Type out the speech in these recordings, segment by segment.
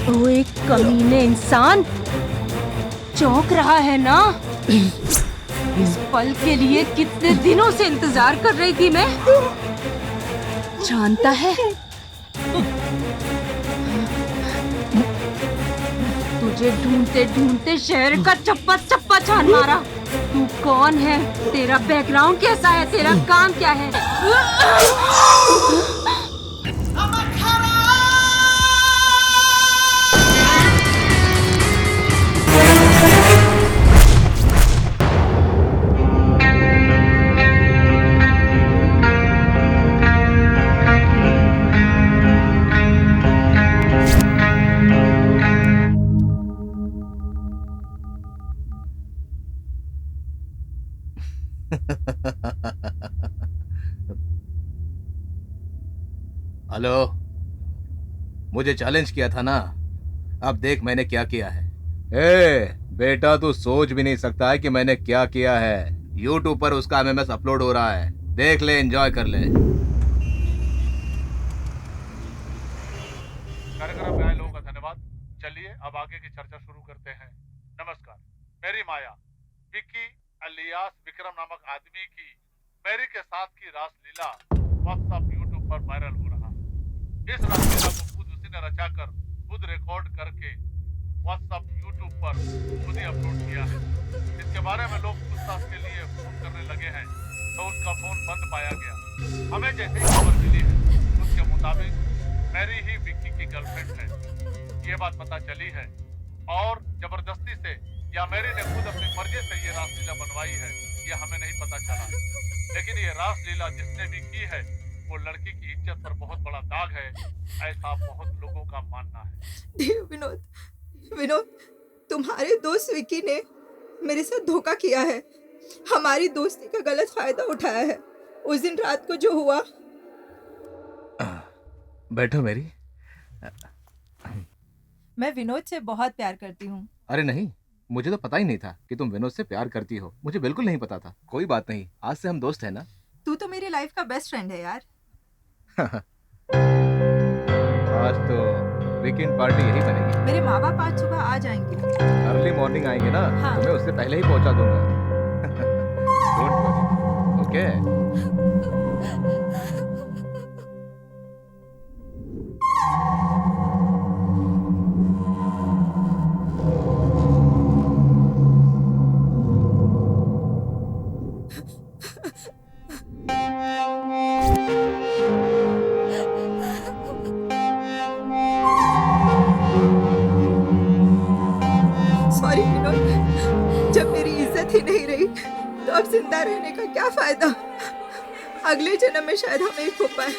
ओए कमीने इंसान, चौंक रहा है ना? इस पल के लिए कितने दिनों से इंतजार कर रही थी मैं। जानता है, तुझे ढूंढते ढूंढते शहर का चप्पा चप्पा छान मारा। तू कौन है? तेरा बैकग्राउंड कैसा है? तेरा काम क्या है? हेलो, मुझे चैलेंज किया था ना, अब देख मैंने क्या किया है। बेटा, तू सोच भी नहीं सकता है कि मैंने क्या किया है। YouTube पर उसका MMS अपलोड हो रहा है, देख ले, एंजॉय कर ले। कार्यक्रम में आए लोगों का धन्यवाद। चलिए अब आगे की चर्चा शुरू करते हैं। नमस्कार, मेरी माया विक्की अलियास विक्रम नामक आदमी की मैरी के साथ की रासलीला व्हाट्सएप YouTube पर वायरल हो रहा है। इस रासलीला को खुद उसी ने रचा कर खुद रिकॉर्ड करके व्हाट्सएप YouTube पर खुद ही अपलोड किया है। इसके बारे में लोग पूछताछ के लिए फोन करने लगे हैं तो उसका फोन बंद पाया गया। हमें जैसे ही खबर मिली है उसके मुताबिक मैरी ही विक्की की गर्लफ्रेंड है, ये बात पता चली है। और जबरदस्ती से या मैरी ने खुद अपनी मर्जी से ये रासलीला बनवाई है, ये हमें नहीं पता चला। लेकिन ये रासलीला जिसने भी की है वो लड़की की इज्जत पर बहुत बड़ा दाग है, ऐसा बहुत लोगों का मानना है। विनोद, तुम्हारे दोस्त विक्की ने मेरे साथ धोखा किया है, हमारी दोस्ती का गलत फायदा उठाया है। उस दिन रात को जो हुआ। बैठो मेरी। मैं विनोद से बहुत प्यार करती हूँ। अरे नहीं, मुझे तो पता ही नहीं था कि तुम विनोद से प्यार करती हो। मुझे बिल्कुल नहीं पता था। कोई बात नहीं, आज से हम दोस्त हैं ना। तू तो मेरी लाइफ का बेस्ट फ्रेंड है यार। आज तो वीकेंड पार्टी यही बनेगी। मेरे माँ बाप आज सुबह आ जाएंगे। अर्ली मॉर्निंग आएंगे ना? हाँ। तुम्हें उससे पहले ही पहुंचा दूंगा। Don't worry, okay? Sorry Vinod, जब मेरी इज्जत ही नहीं रही तो अब जिंदा रहने का क्या फायदा। अगले जन्म में शायद हम एक हो पाए।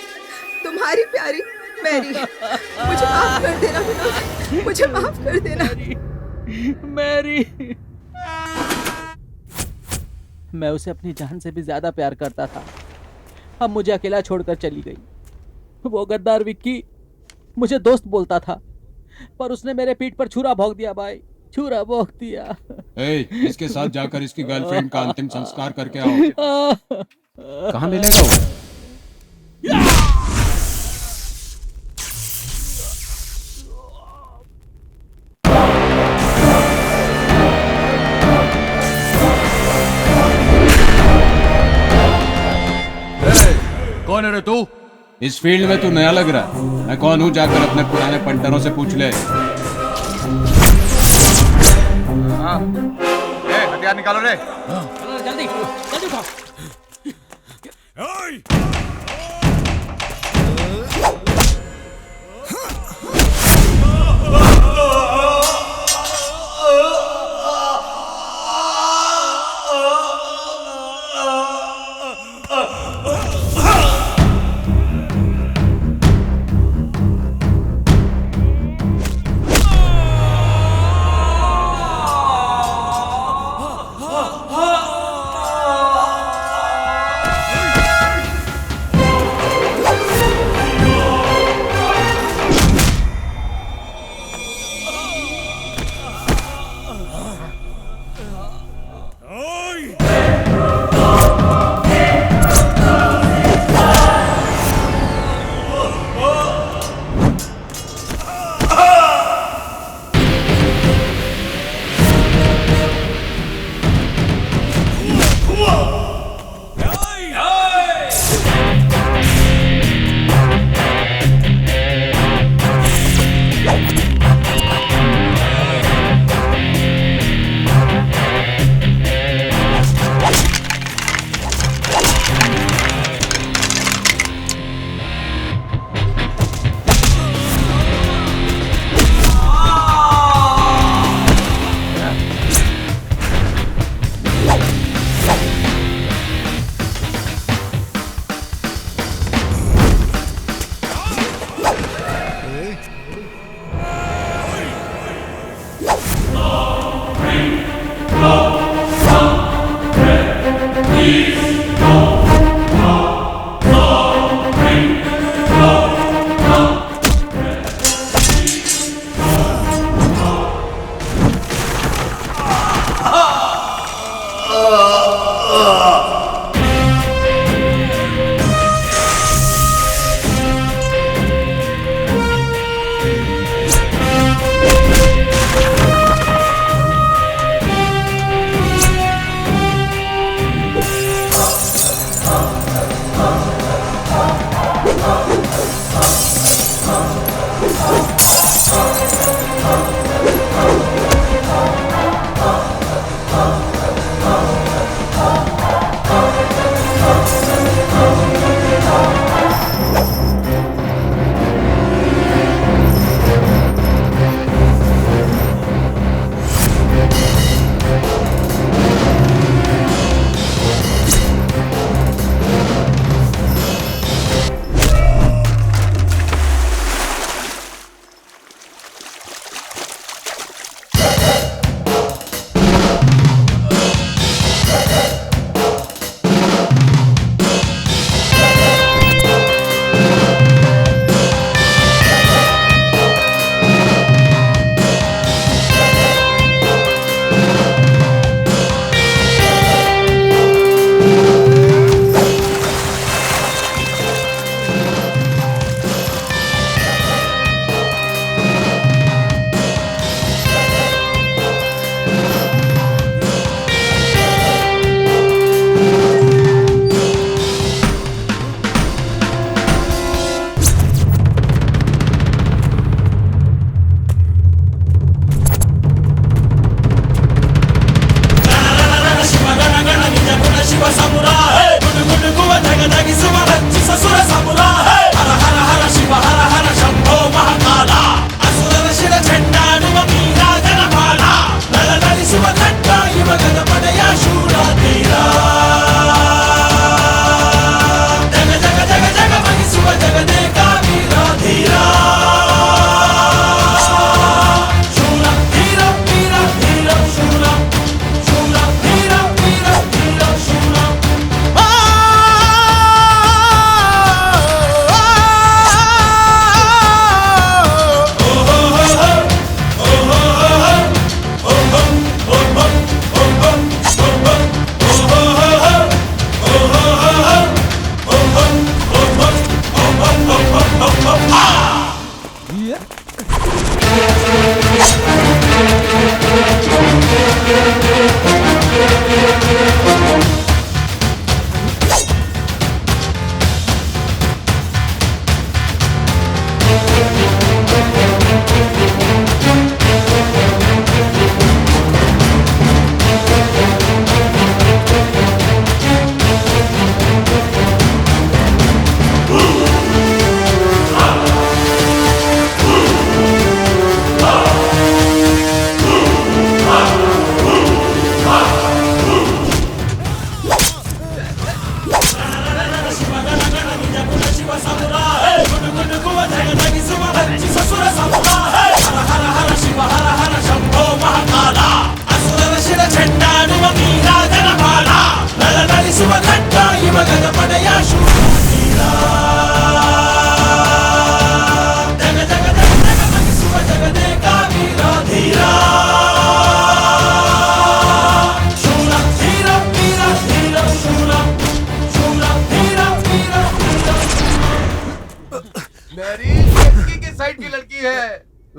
तुम्हारी प्यारी मैरी। मुझे माफ कर देना विनोद, मुझे माफ कर देना। मैरी, मैं उसे अपनी जान से भी ज्यादा प्यार करता था। अब मुझे अकेला छोड़कर चली गई। वो गद्दार विक्की मुझे दोस्त बोलता था, पर उसने मेरे पीठ पर छुरा भोंक दिया भाई, छुरा भोंक दिया। इसके साथ जाकर इसकी गर्लफ्रेंड का अंतिम संस्कार करके आओ। कहाँ मिलेगा वो? कौन है रे तू? इस फील्ड में तू नया लग रहा है। मैं कौन हूँ जाकर अपने पुराने पंटरों से पूछ ले। हथियार निकालो रे। जल्दी जल्दी उठाओ। oh, oh, oh, oh, oh, oh, oh, oh, oh,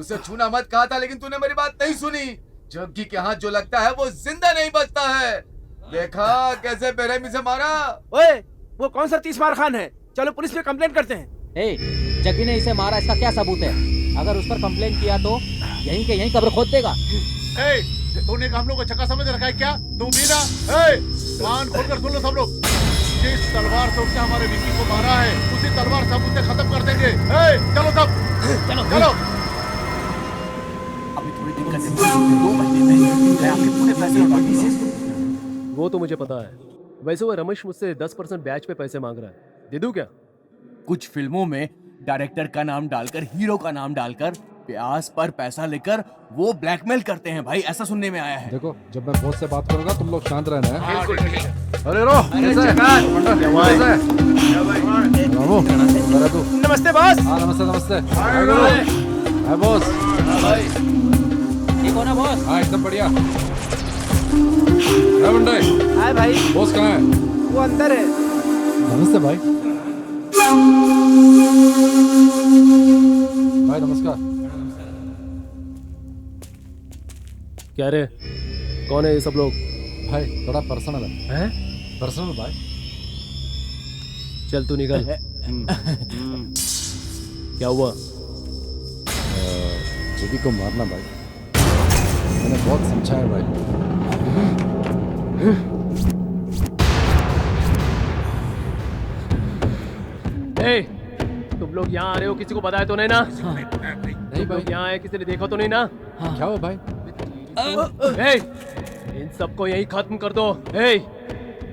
उसे छूना मत कहा था, लेकिन तूने मेरी बात नहीं सुनी। जग्गी के हाथ जो लगता है वो जिंदा नहीं बचता है। देखा कैसे बेरहमी से मारा। ओए, वो कौन सा 30 मार खान है? चलो पुलिस में कंप्लेंट करते हैं। जग्गी ने इसे मारा, इसका क्या सबूत है? अगर उस पर कंप्लेन किया तो यहीं के यहीं कब्र खोद देगा। तूने हम लोग को चक्का समझ रखा है क्या? तू भी ना। कान खोलकर सुन लो सब लोग। जिस तलवार से उसने हमारे विक्की को मारा है, उसी तलवार से हम उसे खत्म कर देंगे। चलो सब, चलो। अभी थोड़ी दिक्कत है, 2 महीने में मैं आपके पूरे पैसे लौटा दूंगा। वो तो मुझे पता है। वैसे वो रमेश मुझसे 10% ब्याज पे पैसे मांग रहा है, दे दूं क्या? कुछ फिल्मों में डायरेक्टर का नाम डालकर, हीरो का नाम डालकर ब्याज पर पैसा लेकर वो ब्लैकमेल करते हैं भाई, ऐसा सुनने में आया है। देखो, जब मैं बॉस से बात करूंगा तुम लोग शांत रहना है। बिल्कुल ठीक है। अरे रो, नमस्ते बॉस। हाँ नमस्ते। हाय बॉस। ठीक हो ना बॉस? हाँ एकदम बढ़िया। हाय भाई। बॉस कहाँ है? वो अंदर है। नमस्ते भाई। भाई नमस्कार। क्या रे, कौन है ये सब लोग? भाई थोड़ा पर्सनल है। हैं? पर्सनल भाई। चल तू निकल। क्या हुआ? जग्गी को मारना भाई, मैंने बहुत समझाया भाई। तुम लोग यहाँ आ रहे हो, किसी को बताया तो नहीं ना? नहीं भाई। यहाँ आए, किसी ने देखा तो नहीं ना? क्या हुआ भाई? इन सबको यहीं खत्म कर दो।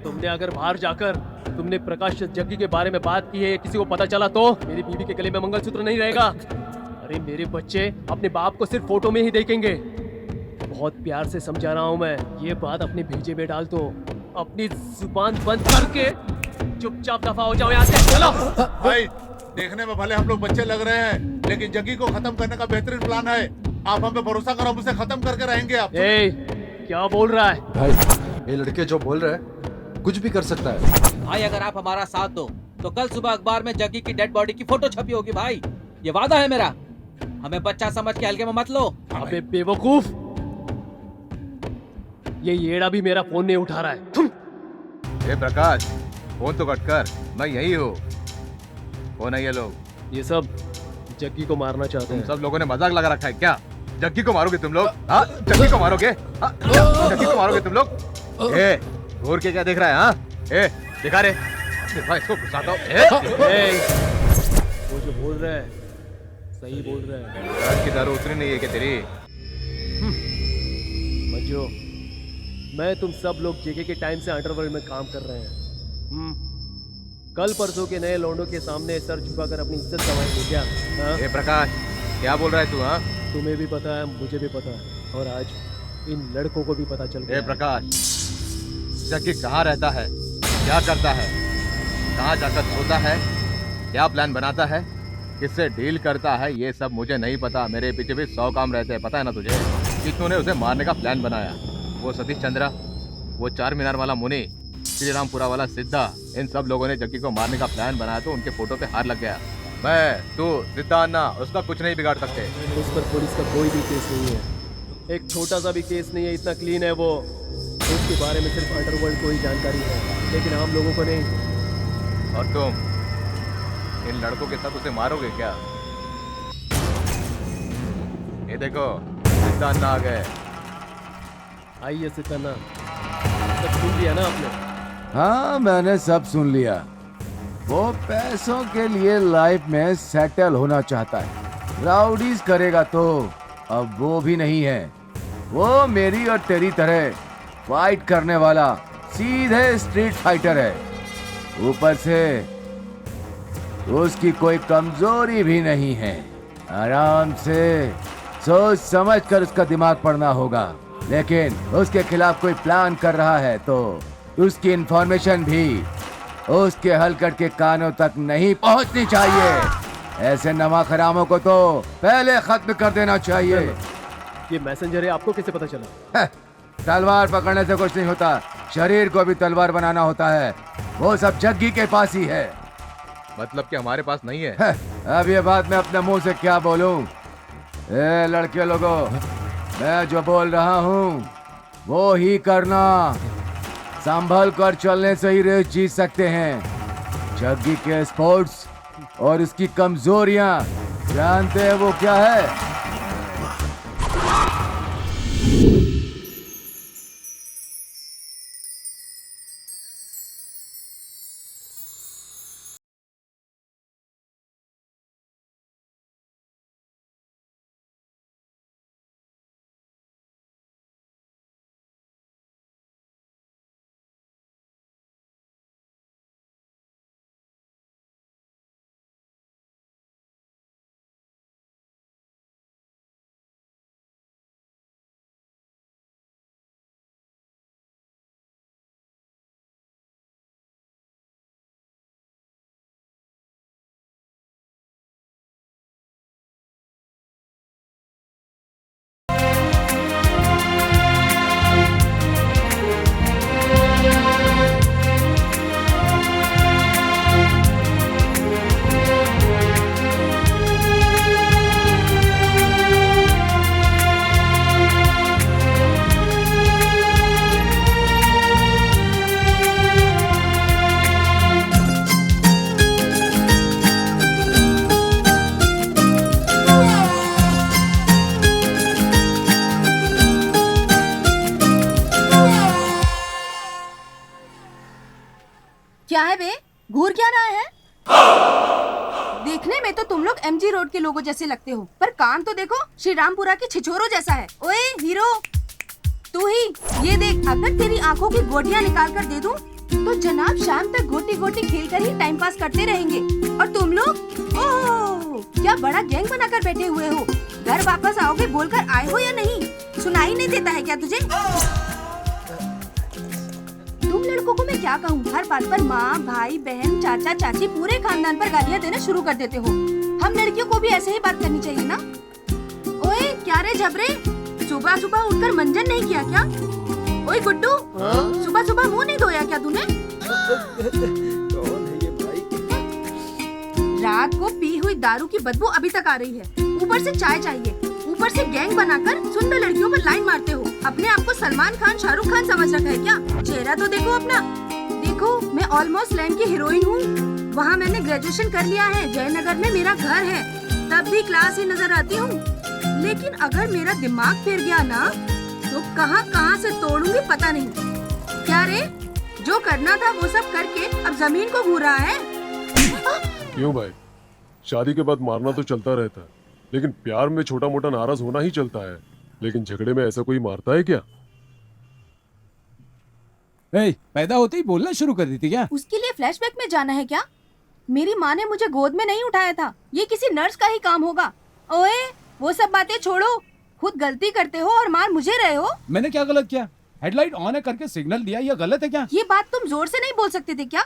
तुमने अगर बाहर जाकर तुमने प्रकाश जग्गी के बारे में बात की है, किसी को पता चला तो मेरी बीवी के गले में मंगलसूत्र नहीं रहेगा। अरे मेरे बच्चे अपने बाप को सिर्फ फोटो में ही देखेंगे। बहुत प्यार से समझा रहा हूँ मैं, ये बात अपने भेजे में डाल दो। अपनी जुबान बंद करके चुपचाप दफा हो जाओ यहाँ से। चलो भाई, देखने में भले हम लोग बच्चे लग रहे हैं, लेकिन जग्गी को खत्म करने का बेहतरीन प्लान है। आप हम पे भरोसा करो, हम उसे खत्म करके रहेंगे। आप क्या बोल रहा है भाई? ये लड़के जो बोल रहे हैं कुछ भी कर सकता है भाई। अगर आप हमारा साथ दो तो कल सुबह अखबार में जग्गी की डेड बॉडी की फोटो छपी होगी भाई। ये वादा है मेरा। हमें बच्चा समझ के हल्के में मत लो। अबे बेवकूफ, ये येड़ा भी मेरा फोन नहीं उठा रहा है। प्रकाश, फोन तो कट कर, मैं यही हूँ। कौन है ये लोग? ये सब जग्गी को मारना चाहते हैं। सब लोगों ने मजाक लगा रखा है क्या? जग्गी को मारोगे तुम लोग? हाँ, जग्गी को मारोगे? हाँ, जग्गी को मारोगे तुम लोग? घूर के क्या देख रहा है? हाँ, दिखा रे, इसको घुसाता हूँ। वो जो बोल रहे हैं सही बोल रहे हैं। रात की दारू उतरी नहीं है क्या तेरी? मंजू, मैं तुम सब लोग जेके के टाइम से अंडरवर्ल्ड में काम कर रहे हैं। कल परसों के नए लौंडों के सामने सर झुकाकर अपनी इज्जत गंवाएंगे क्या? हाँ? प्रकाश, क्या बोल रहा है तू? हाँ, तुम्हें भी पता है, मुझे भी पता है, और आज इन लड़कों को भी पता चल गया। प्रकाश, जग्गी कहाँ रहता है, क्या करता है, कहाँ जाकर सोता है, क्या प्लान बनाता है, किससे डील करता है, ये सब मुझे नहीं पता। मेरे पीछे भी 100 काम रहते हैं, पता है ना तुझे? कितनों ने उसे मारने का प्लान बनाया। वो सतीश चंद्रा, वो 4 मीनार वाला मुनि, श्री रामपुरा वाला सिद्धा, इन सब लोगों ने जग्गी को मारने का प्लान बनाया तो उनके फोटो पे हार लग गया। मैं, तू, सिद्धा अन्ना, उसका कुछ नहीं बिगाड़ सकते। उस पर पुलिस का कोई भी केस नहीं है, एक छोटा सा भी केस नहीं है, इतना क्लीन है वो। उसके बारे में सिर्फ अंडरवर्ल्ड को ही जानकारी है, लेकिन हम लोगों को नहीं। और तुम इन लड़कों के साथ उसे मारोगे क्या? ये देखो, सिद्धा अन्ना आ गए। आइए सिद्धान्ना, सब सुन लिया ना आपने? हाँ, मैंने सब सुन लिया। वो पैसों के लिए लाइफ में सेटल होना चाहता है, राउडीज करेगा तो अब वो भी नहीं है। वो मेरी और तेरी तरह फाइट करने वाला सीधे स्ट्रीट फाइटर है। ऊपर से उसकी कोई कमजोरी भी नहीं है। आराम से सोच समझ कर उसका दिमाग पड़ना होगा, लेकिन उसके खिलाफ कोई प्लान कर रहा है तो उसकी इंफॉर्मेशन भी उसके हलकट के कानों तक नहीं पहुंचनी चाहिए। ऐसे नमक हरामों को तो पहले खत्म कर देना चाहिए। ये मैसेंजर है, आपको कैसे पता चला? तलवार पकड़ने से कुछ नहीं होता, शरीर को भी तलवार बनाना होता है। वो सब जग्गी के पास ही है। मतलब कि हमारे पास नहीं है? अब ये बात मैं अपने मुंह से क्या बोलूं? ए लड़के लोगों, मैं जो बोल रहा हूँ वो ही करना। संभल कर चलने से ही रेस जीत सकते हैं। जग्गी के स्पोर्ट्स और इसकी कमजोरियां जानते हैं वो क्या है? क्या है बे? घूर क्या रहा है? देखने में तो तुम लोग एमजी रोड के लोगों जैसे लगते हो, पर काम तो देखो श्रीरामपुरा के छिछोरों जैसा है। ओए हीरो, तू ही ये देख, अगर तेरी आंखों की गोटियां निकाल कर दे दूं, तो जनाब शाम तक गोटी गोटी खेल कर ही टाइम पास करते रहेंगे। और तुम लोग ओह क्या बड़ा गैंग बनाकर बैठे हुए हो। घर वापस आओगे बोलकर आए हो या नहीं? सुनाई नहीं देता है क्या तुझे? तुम लड़कों को मैं क्या कहूँ, हर बात पर माँ भाई बहन चाचा चाची पूरे खानदान पर गालियाँ देना शुरू कर देते हो। हम लड़कियों को भी ऐसे ही बात करनी चाहिए ना। ओए क्या रे झबरे, सुबह सुबह उठकर मंजन नहीं किया क्या? ओए गुड्डू, सुबह सुबह मुंह नहीं धोया क्या तूने? कौन है ये भाई? रात को पी हुई दारू की बदबू अभी तक आ रही है, ऊपर से चाय चाहिए, ऊपर से गैंग बनाकर सुंदर लड़कियों पर लाइन मारते हो। अपने आप को सलमान खान शाहरुख खान समझ रखा है क्या? चेहरा तो देखो अपना। देखो मैं ऑलमोस्ट लैंड की हीरोइन हूँ, वहाँ मैंने ग्रेजुएशन कर लिया है, जयनगर में मेरा घर है, तब भी क्लास ही नजर आती हूँ। लेकिन अगर मेरा दिमाग फिर गया ना तो कहाँ कहाँ से तोड़ूंगी पता नहीं। क्या रे, जो करना था वो सब करके अब जमीन को घूर रहा है। क्यों भाई, शादी के बाद मारना तो चलता रहता है, लेकिन प्यार में छोटा मोटा नाराज होना ही चलता है। लेकिन झगड़े में ऐसा कोई मारता है क्या? पैदा होते ही बोलना शुरू कर दी थी क्या? उसके लिए फ्लैशबैक में जाना है क्या? मेरी माँ ने मुझे गोद में नहीं उठाया था, ये किसी नर्स का ही काम होगा। ओए वो सब बातें छोड़ो, खुद गलती करते हो और मार मुझे रहे हो। मैंने क्या गलत किया? हेडलाइट ऑन है करके सिग्नल दिया, ये गलत है क्या? ये बात तुम जोर से नहीं बोल सकते थे क्या?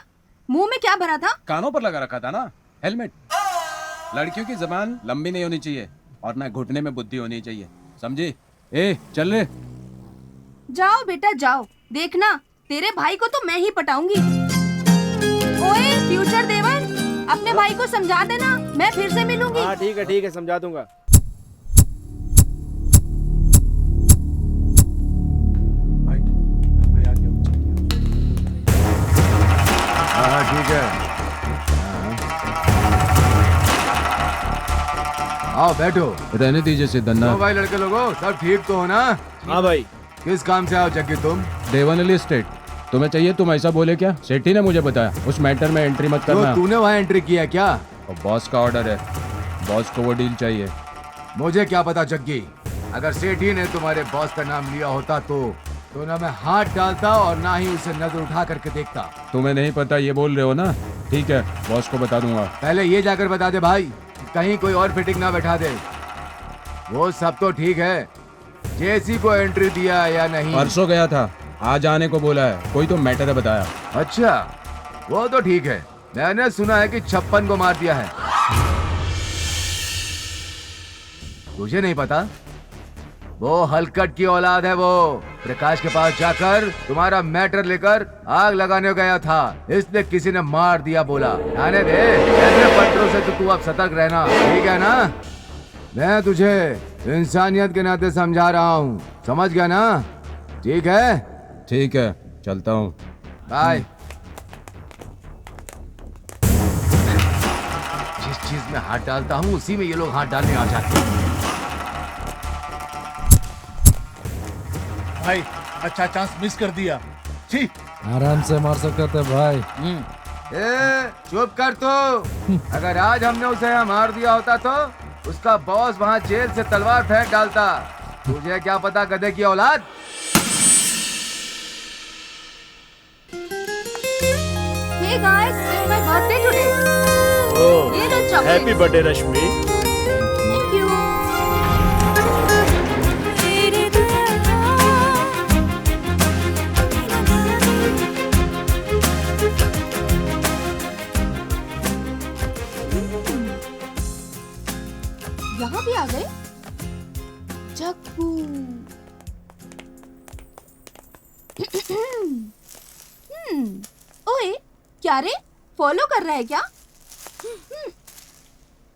मुंह में क्या भरा था? कानों पर लगा रखा था ना हेलमेट। लड़कियों की जबान लंबी नहीं होनी चाहिए और ना घुटने में बुद्धि होनी चाहिए, समझी? ए चल रे। जाओ बेटा जाओ, देखना तेरे भाई को तो मैं ही पटाऊंगी। ओए फ्यूचर देवर, अपने भाई को समझा देना, मैं फिर से मिलूंगी। हाँ ठीक है समझा दूंगा। हाँ ठीक है, आओ बैठो। रहने दीजिए सिद्धन्ना। तो भाई लड़के लोगों, सब ठीक तो हो ना? हाँ भाई। किस काम से आओ जग्गी तुम? देवानली स्टेट। तुम्हें चाहिए, तुम ऐसा बोले क्या? सेठी ने मुझे बताया, उस मैटर में एंट्री मत करना। तो तूने वहाँ एंट्री किया क्या? और बॉस का ऑर्डर है, बॉस को वो डील चाहिए। मुझे क्या पता जग्गी, अगर सेठी ने तुम्हारे बॉस का नाम लिया होता तो ना मैं हाथ डालता और ना ही उसे नजर उठा करके देखता। तुम्हें नहीं पता ये बोल रहे हो ना? ठीक है, बॉस को बता दूंगा। पहले ये जाकर बता दे भाई, कहीं कोई और फिटिंग ना बैठा दे। वो सब तो ठीक है, जेसी को एंट्री दिया या नहीं? परसों गया था, आज आने को बोला है, कोई तो मैटर है बताया। अच्छा वो तो ठीक है, मैंने सुना है कि 56 को मार दिया है। तुझे नहीं पता? वो हलकट की औलाद है, वो प्रकाश के पास जाकर तुम्हारा मैटर लेकर आग लगाने गया था, इसलिए किसी ने मार दिया बोला। आने दे, ऐसे पत्थरों से तो तू अब सतर्क रहना, ठीक है ना? मैं तुझे इंसानियत के नाते समझा रहा हूँ, समझ गया ना? ठीक है? ठीक है, चलता हूँ। बाय। जिस चीज में हाथ डालता हूँ उसी में ये लोग हाथ डालने आ जाते हैं। भाई अच्छा चांस मिस कर दिया। छी। आराम से मार सकते थे भाई। ए, चुप कर तू। अगर आज हमने उसे यहाँ मार दिया होता तो उसका बॉस वहाँ जेल से तलवार फेंक डालता। तुझे क्या पता गधे की औलाद। Hey guys, it's my birthday today. ये लो chocolate. Happy birthday Rashmi. Thank you. यहाँ भी आ गए जग्गू। ओए क्या रे, फॉलो कर रहा है क्या?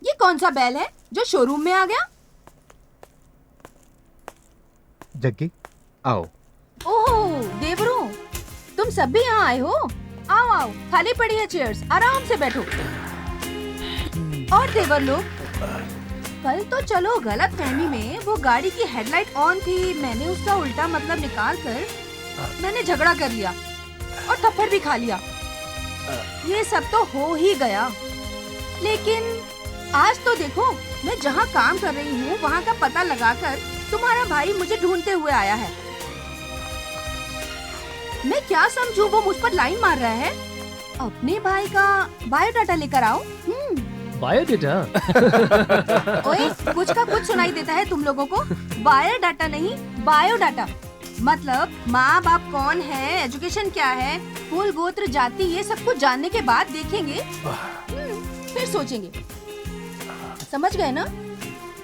ये कौन सा बैल है जो शोरूम में आ गया? जग्गी आओ। ओहो देवरू, तुम सब भी यहाँ आए हो? आओ आओ, खाली पड़ी है चेयर्स, आराम से बैठो। और देवर लोग, कल तो चलो गलत फहमी में वो गाड़ी की हेडलाइट ऑन थी, मैंने उसका उल्टा मतलब निकाल कर मैंने झगड़ा कर लिया और थप्पड़ भी खा लिया। ये सब तो हो ही गया, लेकिन आज तो देखो मैं जहाँ काम कर रही हूँ वहाँ का पता लगाकर तुम्हारा भाई मुझे ढूंढते हुए आया है। मैं क्या समझूं वो मुझ पर लाइन मार रहा है। अपने भाई का बायोडाटा लेकर आओ। बायोडाटा? ओए कुछ का कुछ सुनाई देता है तुम लोगों को। बायोडाटा नहीं, बायोडाटा मतलब माँ बाप कौन है, एजुकेशन क्या है, कुल गोत्र जाति, ये सब कुछ जानने के बाद देखेंगे, फिर सोचेंगे। समझ गए ना?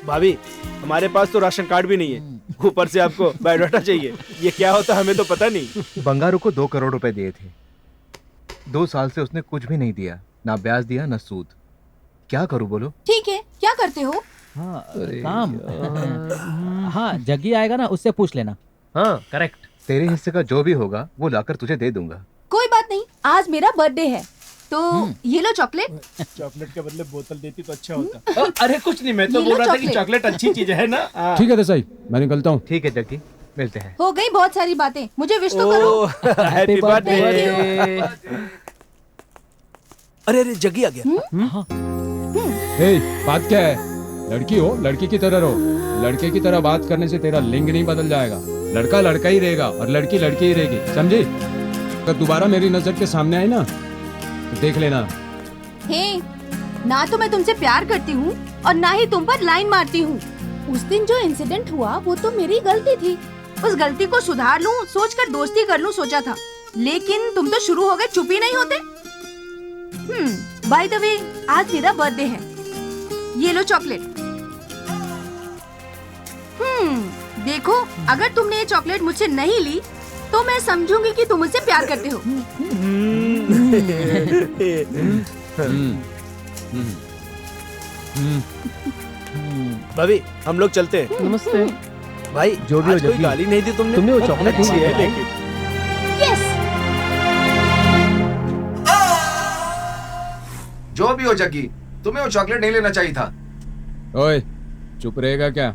भाभी हमारे पास तो राशन कार्ड भी नहीं है, ऊपर से आपको बायोडाटा चाहिए। ये क्या होता हमें तो पता नहीं। बंगारू को 2 करोड़ रुपए दिए थे, 2 साल से उसने कुछ भी नहीं दिया, ना ब्याज दिया ना सूद। क्या करूं बोलो? ठीक है, क्या करते हो? हाँ काम। हाँ जग्गी आएगा ना, उससे पूछ लेना। हाँ करेक्ट। तेरे हिस्से का जो भी होगा वो लाकर तुझे दे दूंगा। कोई बात नहीं, आज मेरा बर्थडे है तो ये लो चॉकलेट। चॉकलेट के बदले बोतल देती तो अच्छा होता। अरे कुछ नहीं, मैं तो ये बोल लो रहा था कि चॉकलेट। चॉकलेट अच्छी चीज है ना। ठीक है देसाई, मैं निकलता हूँ। ठीक है जग्गी, मिलते हैं। हो गई बहुत सारी बातें, मुझे विश तो करो। Happy birthday. Thank अरे जग्गी आ गया। ए, बात क्या है? लड़की हो, लड़की की तरह रहो। लड़के की तरह बात करने से तेरा लिंग नहीं बदल जाएगा। लड़का लड़का ही रहेगा और लड़की लड़की ही रहेगी, समझी? अगर दोबारा मेरी नजर के सामने आए ना तो देख लेना। हे, ना तो मैं तुमसे प्यार करती हूँ और ना ही तुम पर लाइन मारती हूँ। उस दिन जो इंसिडेंट हुआ वो तो मेरी गलती थी, उस गलती को सुधार लूं सोचकर दोस्ती कर लूं सोचा था, लेकिन तुम तो शुरू हो गए, चुप ही नहीं होते। बाय द वे आज मेरा बर्थडे है, ये लो चॉकलेट। देखो अगर तुमने ये चॉकलेट मुझसे नहीं ली तो मैं समझूंगी कि तुम मुझसे प्यार करते हो। भाभी हम लोग चलते हैं। नमस्ते भाई जो भी हो आज कोई जग्गी, गाली नहीं दी तुमने। तुमने वो चॉकलेट अच्छी नहीं है दी। लेकिन यस जो भी हो जग्गी, तुम्हें वो चॉकलेट नहीं लेना चाहिए था। ओए चुप रहेगा क्या?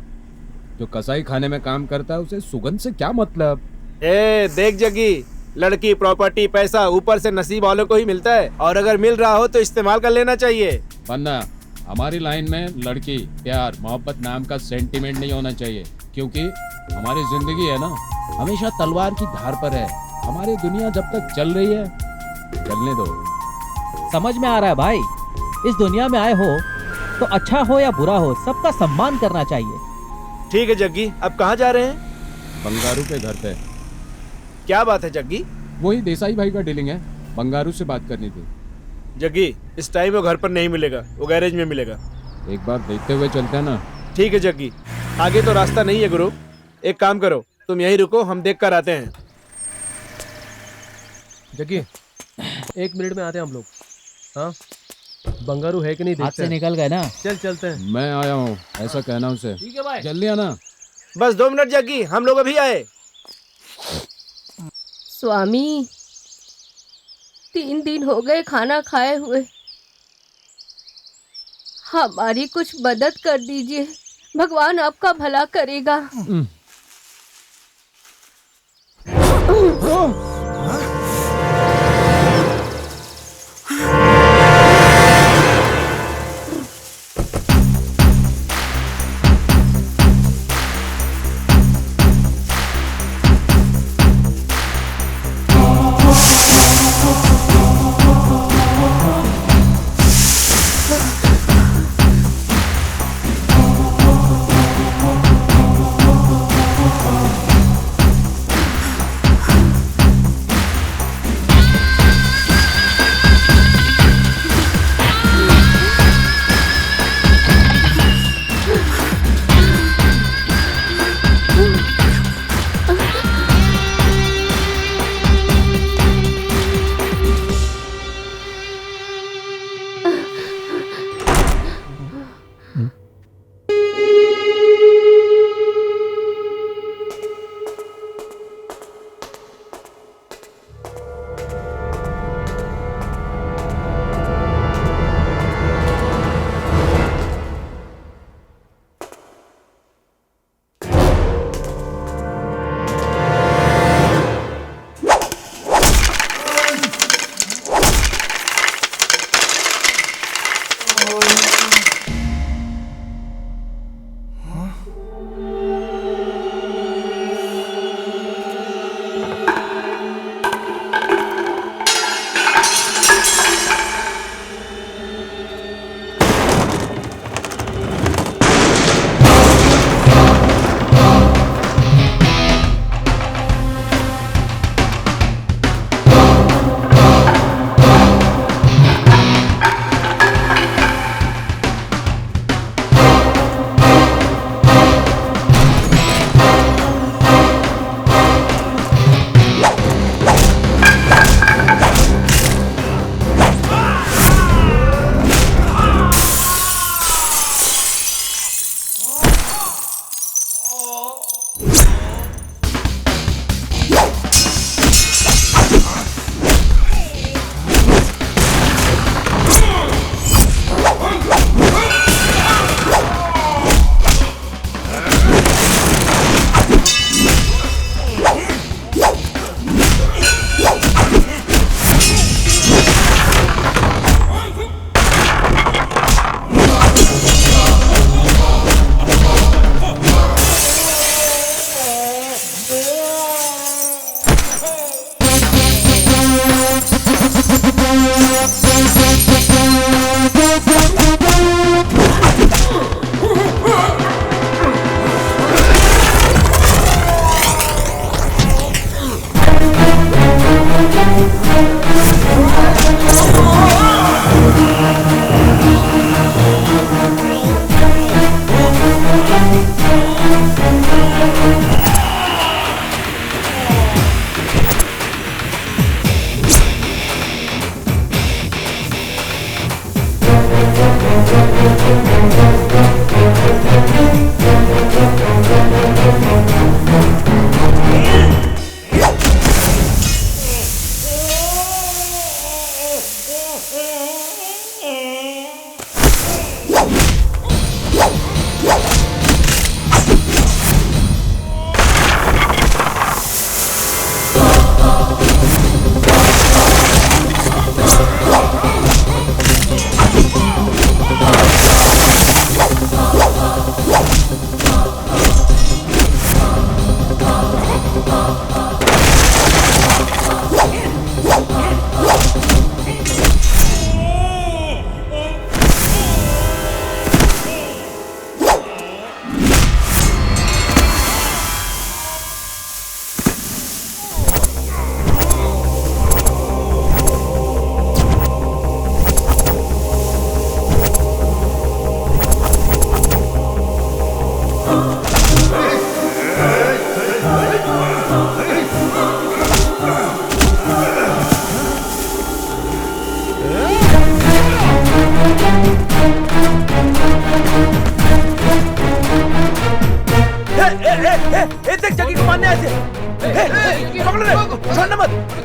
जो कसाई खाने में काम करता है उसे सुगंध से क्या मतलब? ए देख जग्गी, लड़की प्रॉपर्टी पैसा ऊपर से नसीब वालों को ही मिलता है, और अगर मिल रहा हो तो इस्तेमाल कर लेना चाहिए। वरना हमारी लाइन में लड़की प्यार मोहब्बत नाम का सेंटीमेंट नहीं होना चाहिए, क्योंकि हमारी जिंदगी है ना हमेशा तलवार की धार पर है। हमारी दुनिया जब तक चल रही है चलने दो। समझ में आ रहा है भाई, इस दुनिया में आए हो तो अच्छा हो या बुरा हो सबका सम्मान करना चाहिए। ठीक है जग्गी, अब कहाँ जा रहे हैं? बंगारू के घर पे। क्या बात है जग्गी? वही देसाई भाई का डीलिंग है, बंगारू से बात करनी थी। जग्गी इस टाइम वो घर पर नहीं मिलेगा, वो गैरेज में मिलेगा। एक बार देखते हुए चलते हैं ना। ठीक है जग्गी, आगे तो रास्ता नहीं है गुरु, एक काम करो तुम यहीं रुको, हम देख कर आते हैं। जग्गी 1 मिनट में आते हैं हम लोग। हाँ बंगारू है कि नहीं हाथ देखते से हैं। निकल गए ना। चल चलते हैं। मैं आया हूँ ऐसा कहना उसे। ठीक है भाई। जल्दी आना। बस 2 मिनट जग्गी, हम लोग अभी आए। स्वामी 3 दिन हो गए खाना खाए हुए, हमारी कुछ मदद कर दीजिए, भगवान आपका भला करेगा।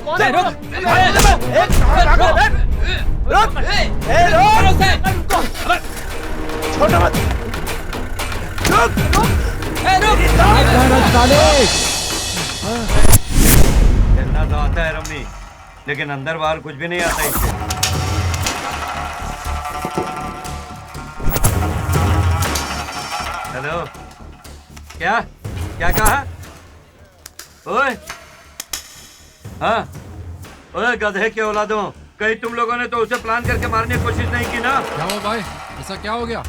कौन है? रुक! छोटा मत चलना तो आता है रम्मी, लेकिन अंदर बाहर कुछ भी नहीं आता इससे। हेलो, क्या क्या कहा? ओए, हाँ, ओए गधे के औलादों, कहीं तुम लोगों ने तो उसे प्लान करके मारने की कोशिश नहीं की ना? क्या हुआ भाई, ऐसा क्या हो गया?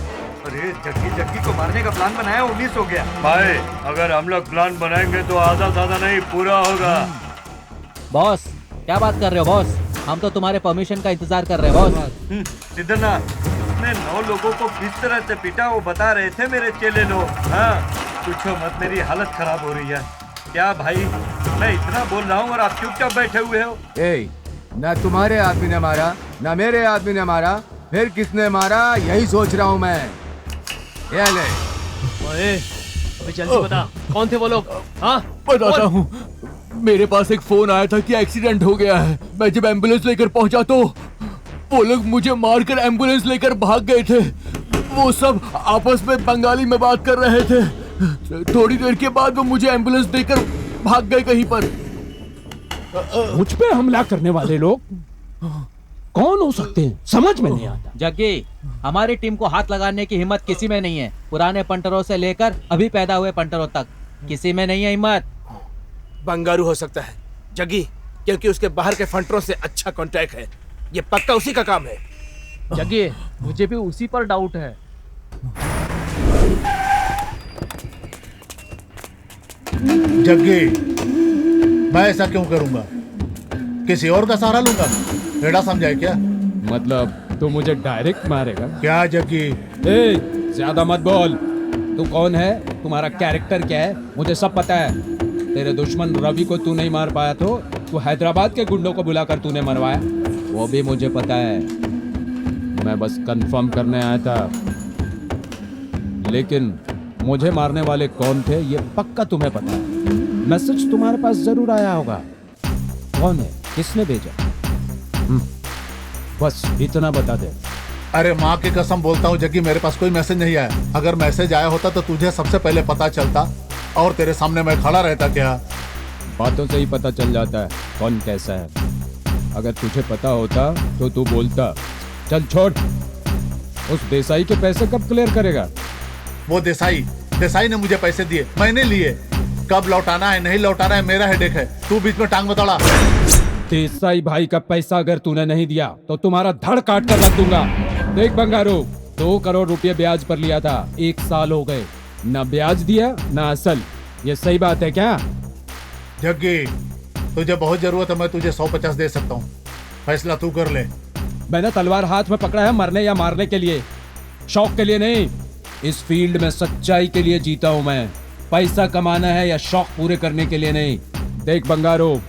अरे जग्गी को मारने का प्लान बनाया, 19 हो गया। भाई अगर हम लोग प्लान बनाएंगे तो आधा साधा नहीं पूरा होगा। बॉस क्या बात कर रहे हो बॉस? हम तो तुम्हारे परमिशन का इंतजार कर रहे हैं बॉस। सिद्धनाथ, उसने 9 लोगों को किस तरह से पीटा वो बता रहे थे मेरे चेले लोग। हाँ, पूछो मत, मेरी हालत खराब हो रही है। क्या भाई, मैं इतना बोल रहा हूँ और आप चुपचाप बैठे हुए हो? ए, ना तुम्हारे आदमी ने मारा, ना मेरे आदमी ने मारा, फिर किसने मारा यही सोच रहा हूँ मैं। ये ले। ओए, अबे जल्दी बता, कौन थे वो लोग? हाँ, बताता हूँ। मेरे पास एक फोन आया था कि एक्सीडेंट हो गया है। मैं जब एम्बुलेंस लेकर पहुंचा तो वो लोग मुझे मारकर एम्बुलेंस लेकर भाग गए थे। वो सब आपस में बंगाली में बात कर रहे थे। थोड़ी देर के बाद वो मुझे एम्बुलेंस देकर भाग गए कहीं पर। मुझ पे हमला करने वाले लोग कौन हो सकते हैं, समझ में नहीं आता। जग्गी, हमारी टीम को हाथ लगाने की हिम्मत किसी में नहीं है। पुराने पंटरों से लेकर अभी पैदा हुए पंटरों तक किसी में नहीं है हिम्मत। बंगारू हो सकता है जग्गी, क्योंकि उसके बाहर के फंटरों से अच्छा कांटेक्ट है। ये पक्का उसी का काम है। जग्गी, मुझे भी उसी पर डाउट है। जग्गी, मैं ऐसा क्यों करूंगा? किसी और का सहारा लूंगा? टेढ़ा समझाए क्या? मतलब तू मुझे डायरेक्ट मारेगा क्या जग्गी? ए, ज्यादा मत बोल। तू कौन है, तुम्हारा कैरेक्टर क्या है, मुझे सब पता है। तेरे दुश्मन रवि को तू नहीं मार पाया तो तू हैदराबाद के गुंडों को बुलाकर तूने मरवाया, वो भी मुझे पता है। मैं बस कंफर्म करने आया था, लेकिन मुझे मारने वाले कौन थे ये पक्का तुम्हें पता है। मैसेज तुम्हारे पास जरूर आया होगा। कौन है, किसने भेजा? बस इतना बता दे। अरे माँ की कसम बोलता हूँ जग्गी, मेरे पास कोई मैसेज नहीं आया। अगर मैसेज आया होता तो तुझे सबसे पहले पता चलता और तेरे सामने मैं खड़ा रहता। क्या बातों से ही पता चल जाता है कौन कैसा है। अगर तुझे पता होता तो तू बोलता। चल छोड़, उस देसाई के पैसे कब क्लियर करेगा? वो देसाई ने मुझे पैसे दिए, मैंने लिए। कब लौटाना है नहीं लौटाना है मेरा हेडेक है, तू बीच में टांग बतौड़ा। देसाई भाई का पैसा अगर तूने नहीं दिया तो तुम्हारा धड़ काट कर रख दूंगा। देख बंगारू, 2 करोड़ रुपए ब्याज पर लिया था, 1 साल हो गए, ना ब्याज दिया ना असल। ये सही बात है क्या? जग्गी, तुझे बहुत जरूरत है, मैं तुझे 150 दे सकता हूँ, फैसला तू कर ले। मैंने तलवार हाथ में पकड़ा है मरने या मारने के लिए, शौक के लिए नहीं। इस फील्ड में सच्चाई के लिए जीता हूं मैं, पैसा कमाना है या शौक पूरे करने के लिए नहीं। देख बंगारो,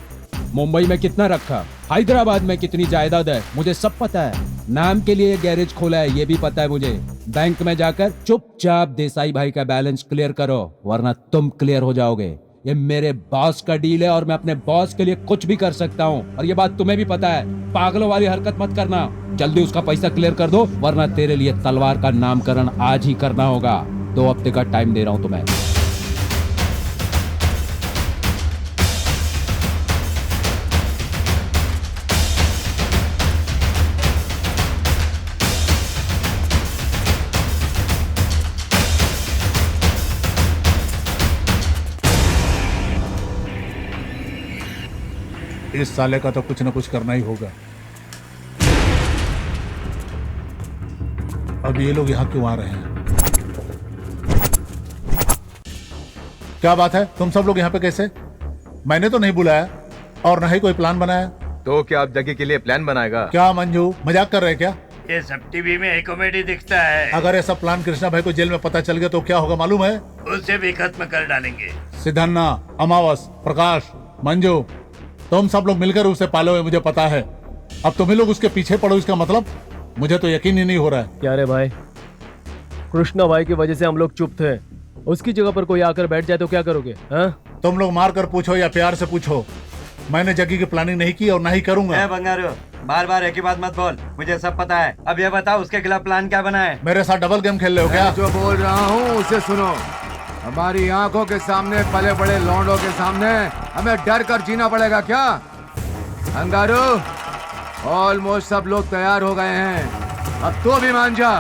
मुंबई में कितना रखा, हैदराबाद में कितनी जायदाद है, मुझे सब पता है। नाम के लिए गैरेज खोला है ये भी पता है मुझे। बैंक में जाकर चुपचाप देसाई भाई का बैलेंस क्लियर करो, वरना तुम क्लियर हो जाओगे। ये मेरे बॉस का डील है और मैं अपने बॉस के लिए कुछ भी कर सकता हूँ, और ये बात तुम्हें भी पता है। पागलों वाली हरकत मत करना, जल्दी उसका पैसा क्लियर कर दो, वरना तेरे लिए तलवार का नामकरण आज ही करना होगा। 2 हफ्ते का टाइम दे रहा हूँ तुम्हें। इस साले का तो कुछ न कुछ करना ही होगा। अब ये लोग यहाँ क्यों आ रहे हैं? क्या बात है, तुम सब लोग यहाँ पे कैसे? मैंने तो नहीं बुलाया और न ही कोई प्लान बनाया। तो क्या आप जगह के लिए प्लान बनाएगा? क्या मंजू, मजाक कर रहे हैं क्या? ये सब टीवी में एक कॉमेडी दिखता है। अगर ऐसा प्लान कृष्णा भाई को जेल में पता चल गया तो क्या होगा मालूम है? उसे भी खत्म कर डालेंगे। सिद्धन्ना, अमावस, प्रकाश, मंजू, तुम सब लोग मिलकर उसे पालोगे, मुझे पता है। अब तुम्हें लोग उसके पीछे पड़ो, इसका मतलब मुझे तो यकीन ही नहीं हो रहा है। क्या रे भाई, कृष्णा भाई की वजह से हम लोग चुप थे, उसकी जगह पर कोई आकर बैठ जाए तो क्या करोगे? हाँ? तुम लोग मार कर पूछो या प्यार से पूछो, मैंने जग्गी की प्लानिंग नहीं की और ना ही करूंगा। ए बंगारू, बार बार एक ही बात मत बोल, मुझे सब पता है। अब ये बताओ उसके खिलाफ प्लान क्या बना है? मेरे साथ डबल गेम खेल रहे हो क्या? जो बोल रहा हूँ उसे सुनो। हमारी आंखों के सामने पले बड़े लौंडों के सामने हमें डर कर जीना पड़ेगा क्या? अंगारू, ऑलमोस्ट सब लोग तैयार हो गए हैं, अब तो भी मान जा।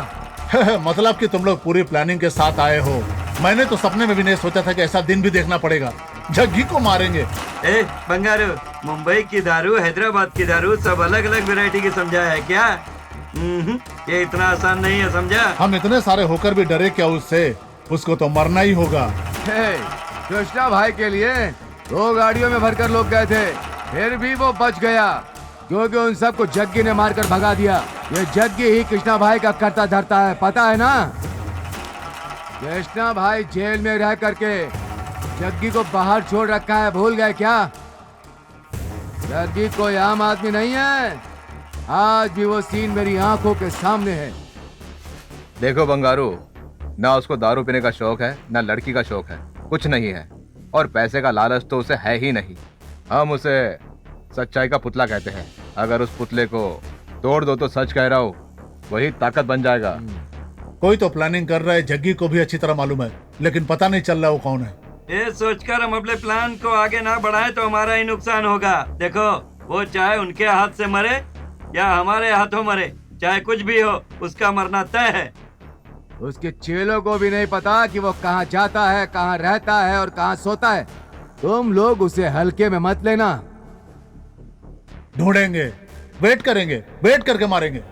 मतलब कि तुम लोग पूरी प्लानिंग के साथ आए हो। मैंने तो सपने में भी नहीं सोचा था कि ऐसा दिन भी देखना पड़ेगा। जग्गी को मारेंगे। ए बंगारू, मुंबई की दारू, हैदराबाद की दारू, सब अलग अलग वैरायटी की समझा है क्या? ये इतना आसान नहीं है, समझा? हम इतने सारे होकर भी डरे क्या उससे? उसको तो मरना ही होगा। कृष्णा भाई के लिए 2 गाड़ियों में भरकर लोग गए थे, फिर भी वो बच गया क्योंकि उन सबको जग्गी ने मारकर भगा दिया। ये जग्गी ही कृष्णा भाई का करता धरता है, पता है ना? कृष्णा भाई जेल में रह करके जग्गी को बाहर छोड़ रखा है, भूल गए क्या? जग्गी कोई आम आदमी नहीं है, आज भी वो सीन मेरी आंखों के सामने है। देखो बंगारू, ना उसको दारू पीने का शौक है ना लड़की का शौक है, कुछ नहीं है, और पैसे का लालच तो उसे है ही नहीं। हम उसे सच्चाई का पुतला कहते हैं। अगर उस पुतले को तोड़ दो तो सच कह रहा हूँ वही ताकत बन जाएगा। कोई तो प्लानिंग कर रहा है, जग्गी को भी अच्छी तरह मालूम है, लेकिन पता नहीं चल रहा वो कौन है। ये सोचकर हम अपने प्लान को आगे ना बढ़ाएं तो हमारा ही नुकसान होगा। देखो, वो चाहे उनके हाथ से मरे या हमारे हाथों मरे, चाहे कुछ भी हो, उसका मरना तय है। उसके चेलों को भी नहीं पता कि वो कहाँ जाता है, कहाँ रहता है और कहाँ सोता है। तुम लोग उसे हल्के में मत लेना। ढूंढेंगे, वेट करेंगे, वेट करके मारेंगे।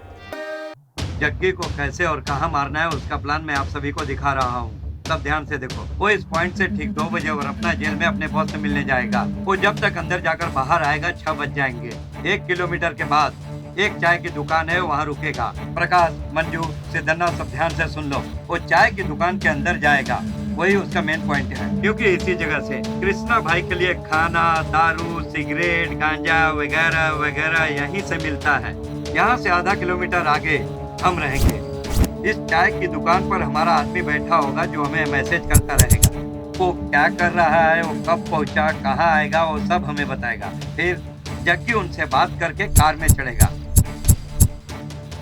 जग्गी को कैसे और कहां मारना है उसका प्लान मैं आप सभी को दिखा रहा हूं। सब ध्यान से देखो। वो इस पॉइंट से ठीक 2 बजे और अपना जेल में अपने बॉस से मिलने जाएगा। वो जब तक अंदर जाकर बाहर आएगा 6 बज जाएंगे। 1 किलोमीटर के बाद एक चाय की दुकान है, वहाँ रुकेगा। प्रकाश, मंजू, सिद्धन्ना, सब ध्यान से सुन लो। वो चाय की दुकान के अंदर जाएगा, वही उसका मेन पॉइंट है, क्योंकि इसी जगह से कृष्णा भाई के लिए खाना, दारू, सिगरेट, गांजा वगैरह वगैरह यहीं से मिलता है। यहाँ से आधा किलोमीटर आगे हम रहेंगे। इस चाय की दुकान पर हमारा आदमी बैठा होगा जो हमें मैसेज करता रहेगा। वो क्या कर रहा है, वो कब पहुंचा, कहाँ आएगा, वो सब हमें बताएगा। फिर जग्गी उनसे बात करके कार में चढ़ेगा।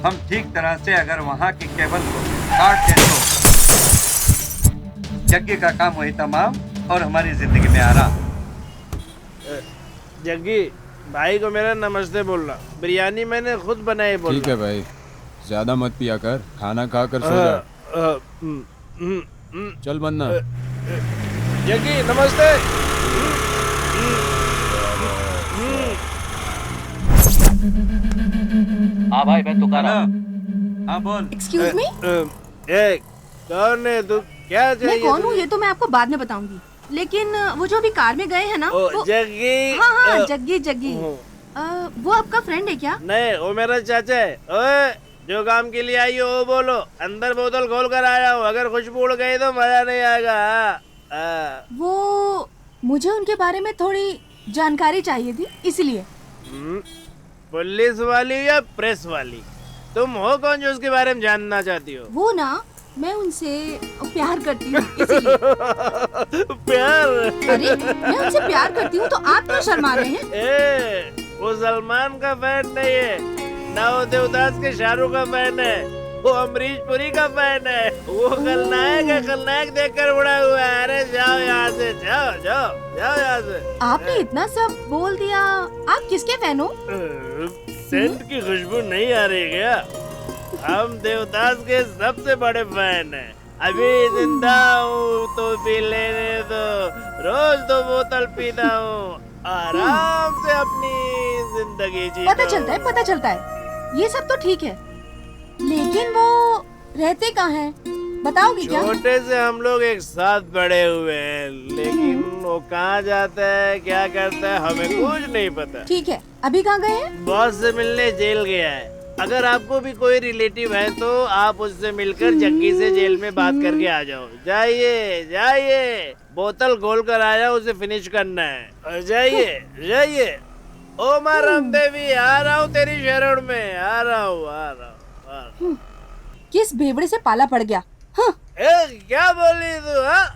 हम ठीक तरह से अगर वहाँ की केबल को काट दें तो जग्गी का काम वही तमाम और हमारी जिंदगी में आराम। जग्गी भाई को मेरा नमस्ते बोलना। बिरयानी मैंने खुद बनाई बोलना। ठीक है भाई, ज्यादा मत पिया कर, खाना खा कर सो जा। चल बनना। जग्गी नमस्ते। हाँ भाई, मैं तुकाराम। हाँ बोल। एक्सक्यूज मी, कौन है तू, क्या चाहिए? मैं कौन हूँ ये तो मैं आपको बाद में बताऊंगी, लेकिन वो जो अभी कार में गए हैं ना, वो जग्गी। हाँ जग्गी जग्गी, वो आपका फ्रेंड है क्या? नहीं, वो मेरा चाचा है। ओए, जो काम के लिए आई हो वो बोलो। अंदर बोतल खोल कर आया हूँ, अगर खुशबू उड़ गई तो मजा नहीं आएगा। वो मुझे उनके बारे में थोड़ी जानकारी चाहिए थी, इसलिए। पुलिस वाली या प्रेस वाली? तुम हो कौन जो उसके बारे में जानना चाहती हो? वो ना, मैं उनसे प्यार करती हूँ, इसीलिए। प्यार? अरे मैं उनसे प्यार करती हूँ तो आप क्यों शर्मा रहे हैं? वो सलमान का फैन नहीं है, ना वो देवदास के शाहरुख का फैन है, वो अमरीश पुरी का फैन है। वो खलनायक है, खलनायक देखकर उड़ा हुआ है। अरे जाओ यहाँ से, जाओ जाओ जाओ यहाँ से। आपने इतना सब बोल दिया, आप किसके फैन हो? सेंट की खुशबू नहीं आ रही क्या? हम देवदास के सबसे बड़े फैन हैं। अभी जिंदा हूँ तो पी लेने दो, रोज 2 बोतल पीता हूँ, आराम से अपनी जिंदगी जीता। पता चलता है, ये सब तो ठीक है, लेकिन वो रहते कहाँ हैं? बताओगी क्या? छोटे से हम लोग एक साथ बड़े हुए हैं, लेकिन वो कहाँ जाता है, क्या करता है, हमें कुछ नहीं पता। ठीक है, अभी कहाँ गए हैं? बॉस से मिलने जेल गया है। अगर आपको भी कोई रिलेटिव है तो आप उससे मिलकर जग्गी से जेल में बात करके आ जाओ। जाइए जाइए, बोतल खोल कर आया, उसे फिनिश करना है। जाइए जाइए। ओ माँ रामदेवी, आ रहा हूँ तेरी शरण में, आ रहा हूँ। किस भेबड़े से पाला पड़ गया? हाँ। क्या बोली तू? हाँ,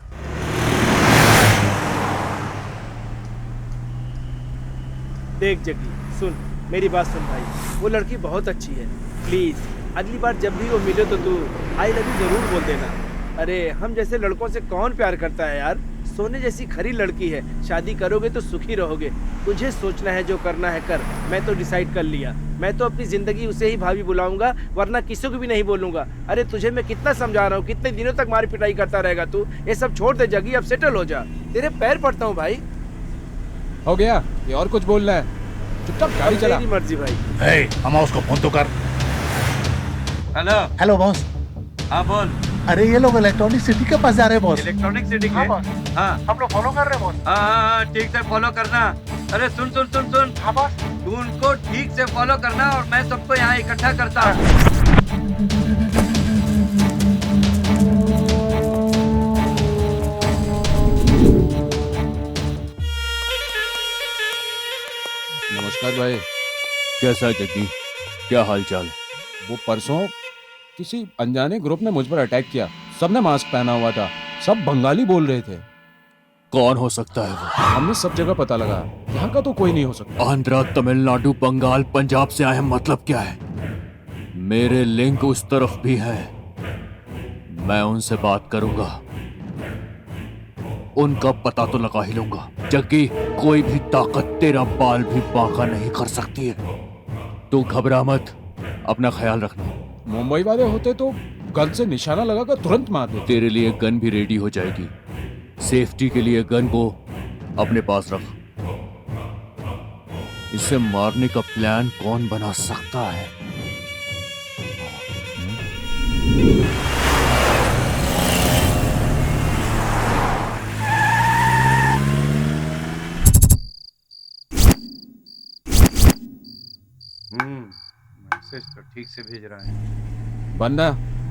देख जग्गी सुन, मेरी बात सुन भाई, वो लड़की बहुत अच्छी है। प्लीज अगली बार जब भी वो मिले तो तू आई लव यू जरूर बोल देना। अरे हम जैसे लड़कों से कौन प्यार करता है यार, सोने जैसी खरी लड़की है, शादी करोगे तो सुखी रहोगे। तुझे सोचना है, जो करना है कर। मैं तो डिसाइड कर लिया, मैं तो अपनी जिंदगी उसे ही भाभी बुलाऊंगा, वरना किसी को भी नहीं बोलूंगा। अरे तुझे मैं कितना समझा रहा हूँ, कितने दिनों तक मारी पिटाई करता रहेगा तू? ये सब छोड़ दे जग्गी, अब सेटल हो जा, तेरे पैर पड़ता हूँ भाई। हो गया, ये और कुछ बोलना है? चुपचाप गाड़ी चला। तेरी मर्जी भाई। हम उसको फोन तो कर। Hello hello boss. हाँ बोल। अरे ये लोग इलेक्ट्रॉनिक सिटी के पास जा रहे हैं बॉस। इलेक्ट्रॉनिक सिटी के? हाँ हम लोग फॉलो कर रहे हैं बॉस। हाँ ठीक से फॉलो करना। अरे सुन सुन सुन सुन, हाँ बॉस। तू उनको ठीक से फॉलो करना और मैं सबको यहाँ इकट्ठा करता हूँ। नमस्कार भाई। कैसा है जग्गी, क्या हाल चाल? वो परसों किसी अनजाने ग्रुप ने मुझ पर अटैक किया। सबने मास्क पहना हुआ था, सब बंगाली बोल रहे थे। कौन हो सकता है वो? हमने सब जगह पता लगा, यहाँ का तो कोई नहीं हो सकता। आंध्रा, तमिलनाडु, बंगाल, पंजाब से आए, मतलब क्या है? मेरे लिंक उस तरफ भी है, मैं उनसे बात करूंगा, उनका पता तो लगा ही लूंगा। जग्गी, कोई भी ताकत तेरा बाल भी बांका नहीं कर सकती है। तू घबरा मत, अपना ख्याल रखना। मुंबई वाले होते तो गन से निशाना लगाकर तुरंत मार देते। तेरे लिए गन भी रेडी हो जाएगी। सेफ्टी के लिए गन को अपने पास रख। इसे मारने का प्लान कौन बना सकता है? मैसेज तो ठीक से भेज रहा है। बंदा,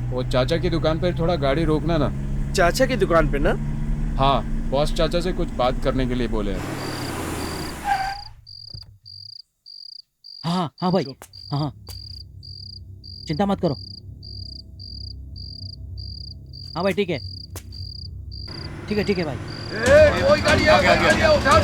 वो चाचा की दुकान पर थोड़ा गाड़ी रोकना ना। चाचा की दुकान पे ना? हाँ, बॉस चाचा से कुछ बात करने के लिए बोले हैं। हाँ हाँ भाई, हाँ हाँ, चिंता मत करो। हाँ भाई ठीक है, ठीक है भाई। कोई गाड़ी आ गया, उठाओ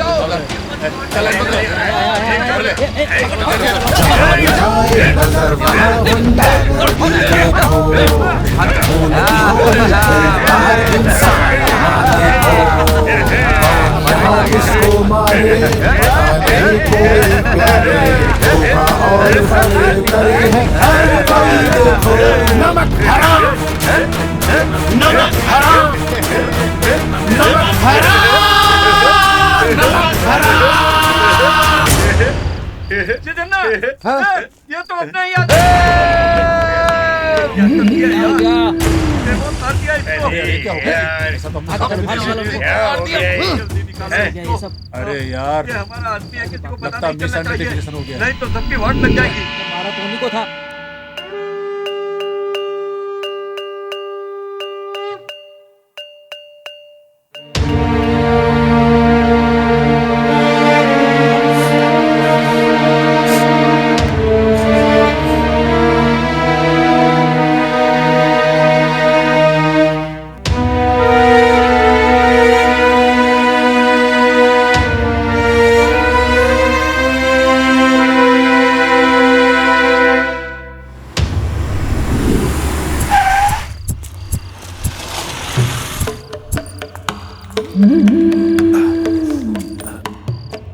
ये तो अपने ही याद अरे यार, ये हमारा आदमी है, किसी को पता लगता नहीं चलना चाहिए, मिसआइडेंटिफिकेशन हो गया। नहीं तो सबकी वाट लग जाएगी। हमारा तो उन्हीं को था।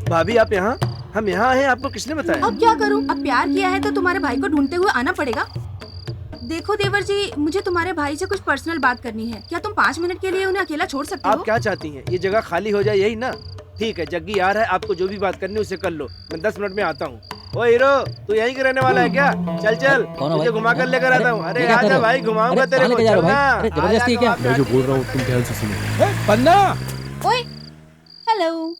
भाभी आप यहाँ? हम यहाँ हैं, आपको किसने बताया? अब क्या करूं? अब प्यार किया है तो तुम्हारे भाई को ढूंढते हुए आना पड़ेगा। देखो देवर जी, मुझे तुम्हारे भाई से कुछ पर्सनल बात करनी है। क्या तुम 5 मिनट के लिए उन्हें अकेला छोड़ सकते आप हो? क्या चाहती हैं? ये जगह खाली हो जाए, यही ना? ठीक है, जग्गी आ रहा है, आपको जो भी बात करनी है उसे कर लो, मैं 10 मिनट में आता हूँ। ओ हीरो, तू यहीं के रहने वाला है क्या? चल चल, तुझे घुमा कर लेकर आता हूँ। अरे आजा भाई, घुमाऊंगा तेरे को। चलना। जबरदस्ती क्या? मैं जो बोल रहा हूँ तुम ध्यान से सुनो। बंदा, ओए, हेलो।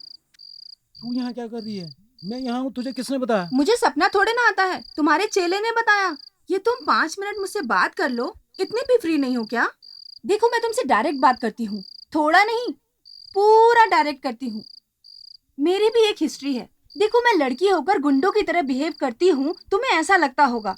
तू यहाँ क्या कर रही है? मैं यहाँ हूँ, तुझे किसने बताया? मुझे सपना थोड़े ना आता है, तुम्हारे चेले ने बताया। ये तुम 5 मिनट मुझसे बात कर लो, इतने भी फ्री नहीं हो क्या? देखो मैं तुमसे डायरेक्ट बात करती हूँ, थोड़ा नहीं पूरा डायरेक्ट करती हूँ। मेरी भी एक हिस्ट्री है। देखो मैं लड़की होकर गुंडों की तरह बिहेव करती हूँ, तुम्हें ऐसा लगता होगा।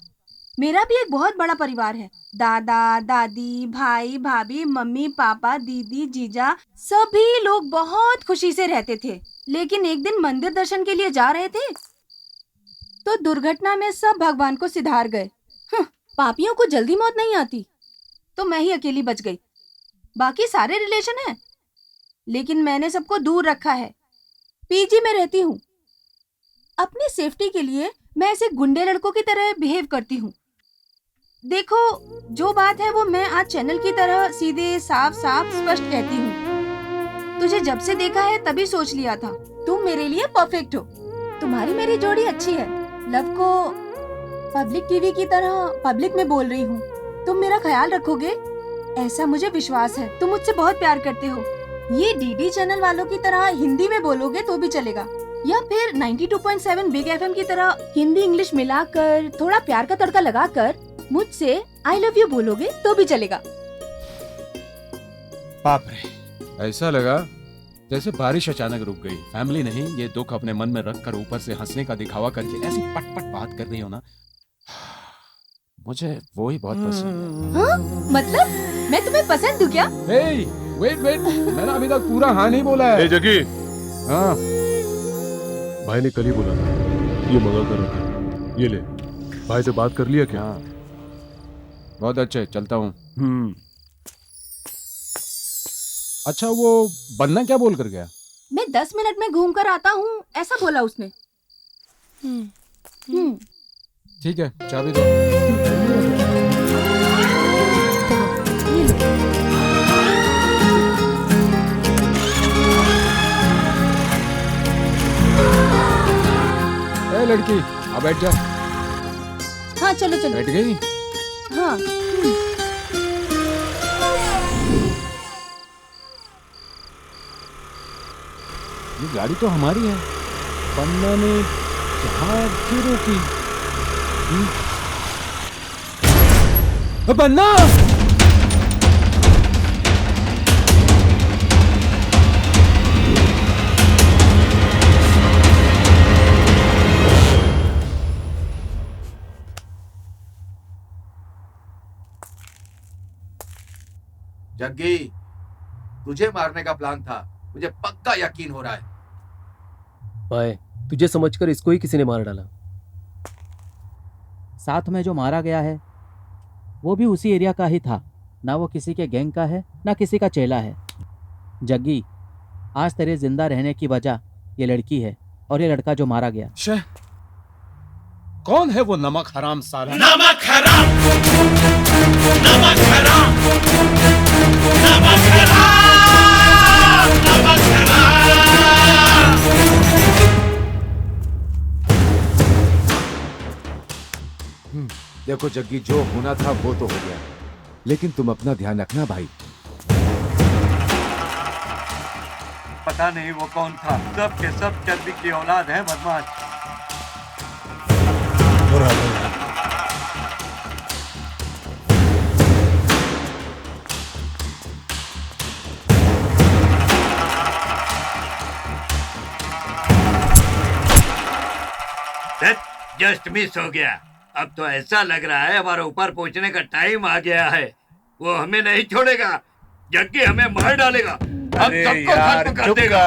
मेरा भी एक बहुत बड़ा परिवार है, दादा दादी, भाई भाभी, मम्मी पापा, दीदी जीजा, सभी लोग बहुत खुशी से रहते थे। लेकिन एक दिन मंदिर दर्शन के लिए जा रहे थे तो दुर्घटना में सब भगवान को सिधार गए। पापियों को जल्दी मौत नहीं आती, तो मैं ही अकेली बच गई। बाकी सारे रिलेशन हैं, लेकिन मैंने सबको दूर रखा है। पीजी में रहती हूँ। अपनी सेफ्टी के लिए मैं ऐसे गुंडे लड़कों की तरह बिहेव करती हूँ। देखो, जो बात है वो मैं आज चैनल की तरह सीधे साफ साफ स्पष्ट कहती हूँ। तुझे जब से देखा है तभी सोच लिया था तुम मेरे लिए परफेक्ट हो। तुम्हारी मेरी जोड़ी अच्छी है। लव को पब्लिक टीवी की तरह पब्लिक में बोल रही हूँ। तुम मेरा ख्याल रखोगे, ऐसा मुझे विश्वास है। तुम मुझसे बहुत प्यार करते हो। ये डीडी चैनल वालों की तरह हिंदी में बोलोगे तो भी चलेगा, या फिर 92.7 बिग एफएम की तरह हिंदी इंग्लिश मिलाकर थोड़ा प्यार का तड़का लगाकर मुझसे आई लव यू बोलोगे तो भी चलेगा। बाप रे, ऐसा लगा जैसे बारिश अचानक रुक गई। फैमिली नहीं, ये दुख अपने मन में रखकर ऊपर से हंसने का दिखावा करके ऐसी पट-पट बात कर रही हो ना, मुझे वो ही बहुत पसंद है। हाँ? मतलब मैं तुम्हें पसंद हूँ क्या? वेट, मैंने अभी तक पूरा हाँ नहीं बोला है। जगी, हाँ, भाई ने कल ही बोला था ये मंगा कर रखा। ये ले, भाई से बात कर लिया क्या? हाँ, बहुत अच्छे, चलता हूँ। अच्छा, वो बन्ना क्या बोल कर गया? मैं 10 मिनट में घूम कर आता हूँ, ऐसा बोला उसने। ठीक है, चाबी दो। ए लड़की, अब बैठ जा। हाँ चलो चलो। बैठ गई? हाँ। ये गाड़ी तो हमारी है। बन्ना ने यहाँ क्यों रोकी? बन्ना! जग्गी, तुझे मारने का प्लान था, मुझे पक्का यकीन हो रहा है। भाई, तुझे समझकर इसको ही किसी ने मार डाला। साथ में जो मारा गया है वो भी उसी एरिया का ही था। ना वो किसी के गैंग का है, ना किसी का चेला है। जग्गी, आज तेरे जिंदा रहने की वजह ये लड़की है और ये लड़का जो मारा गया। कौन है वो नमक हराम साला? नमक हराम, नमक हराम, नमक हराम, नमक हराम। देखो जग्गी, जो होना था वो तो हो गया, लेकिन तुम अपना ध्यान रखना भाई। पता नहीं वो कौन था, सब के सब चर्बी की औलाद है, बदमाश। जस्ट मिस हो गया। अब तो ऐसा लग रहा है हमारे ऊपर पहुंचने का टाइम आ गया है। वो हमें नहीं छोड़ेगा, जग्गी हमें मार डालेगा। हम सबको खत्म कर देगा।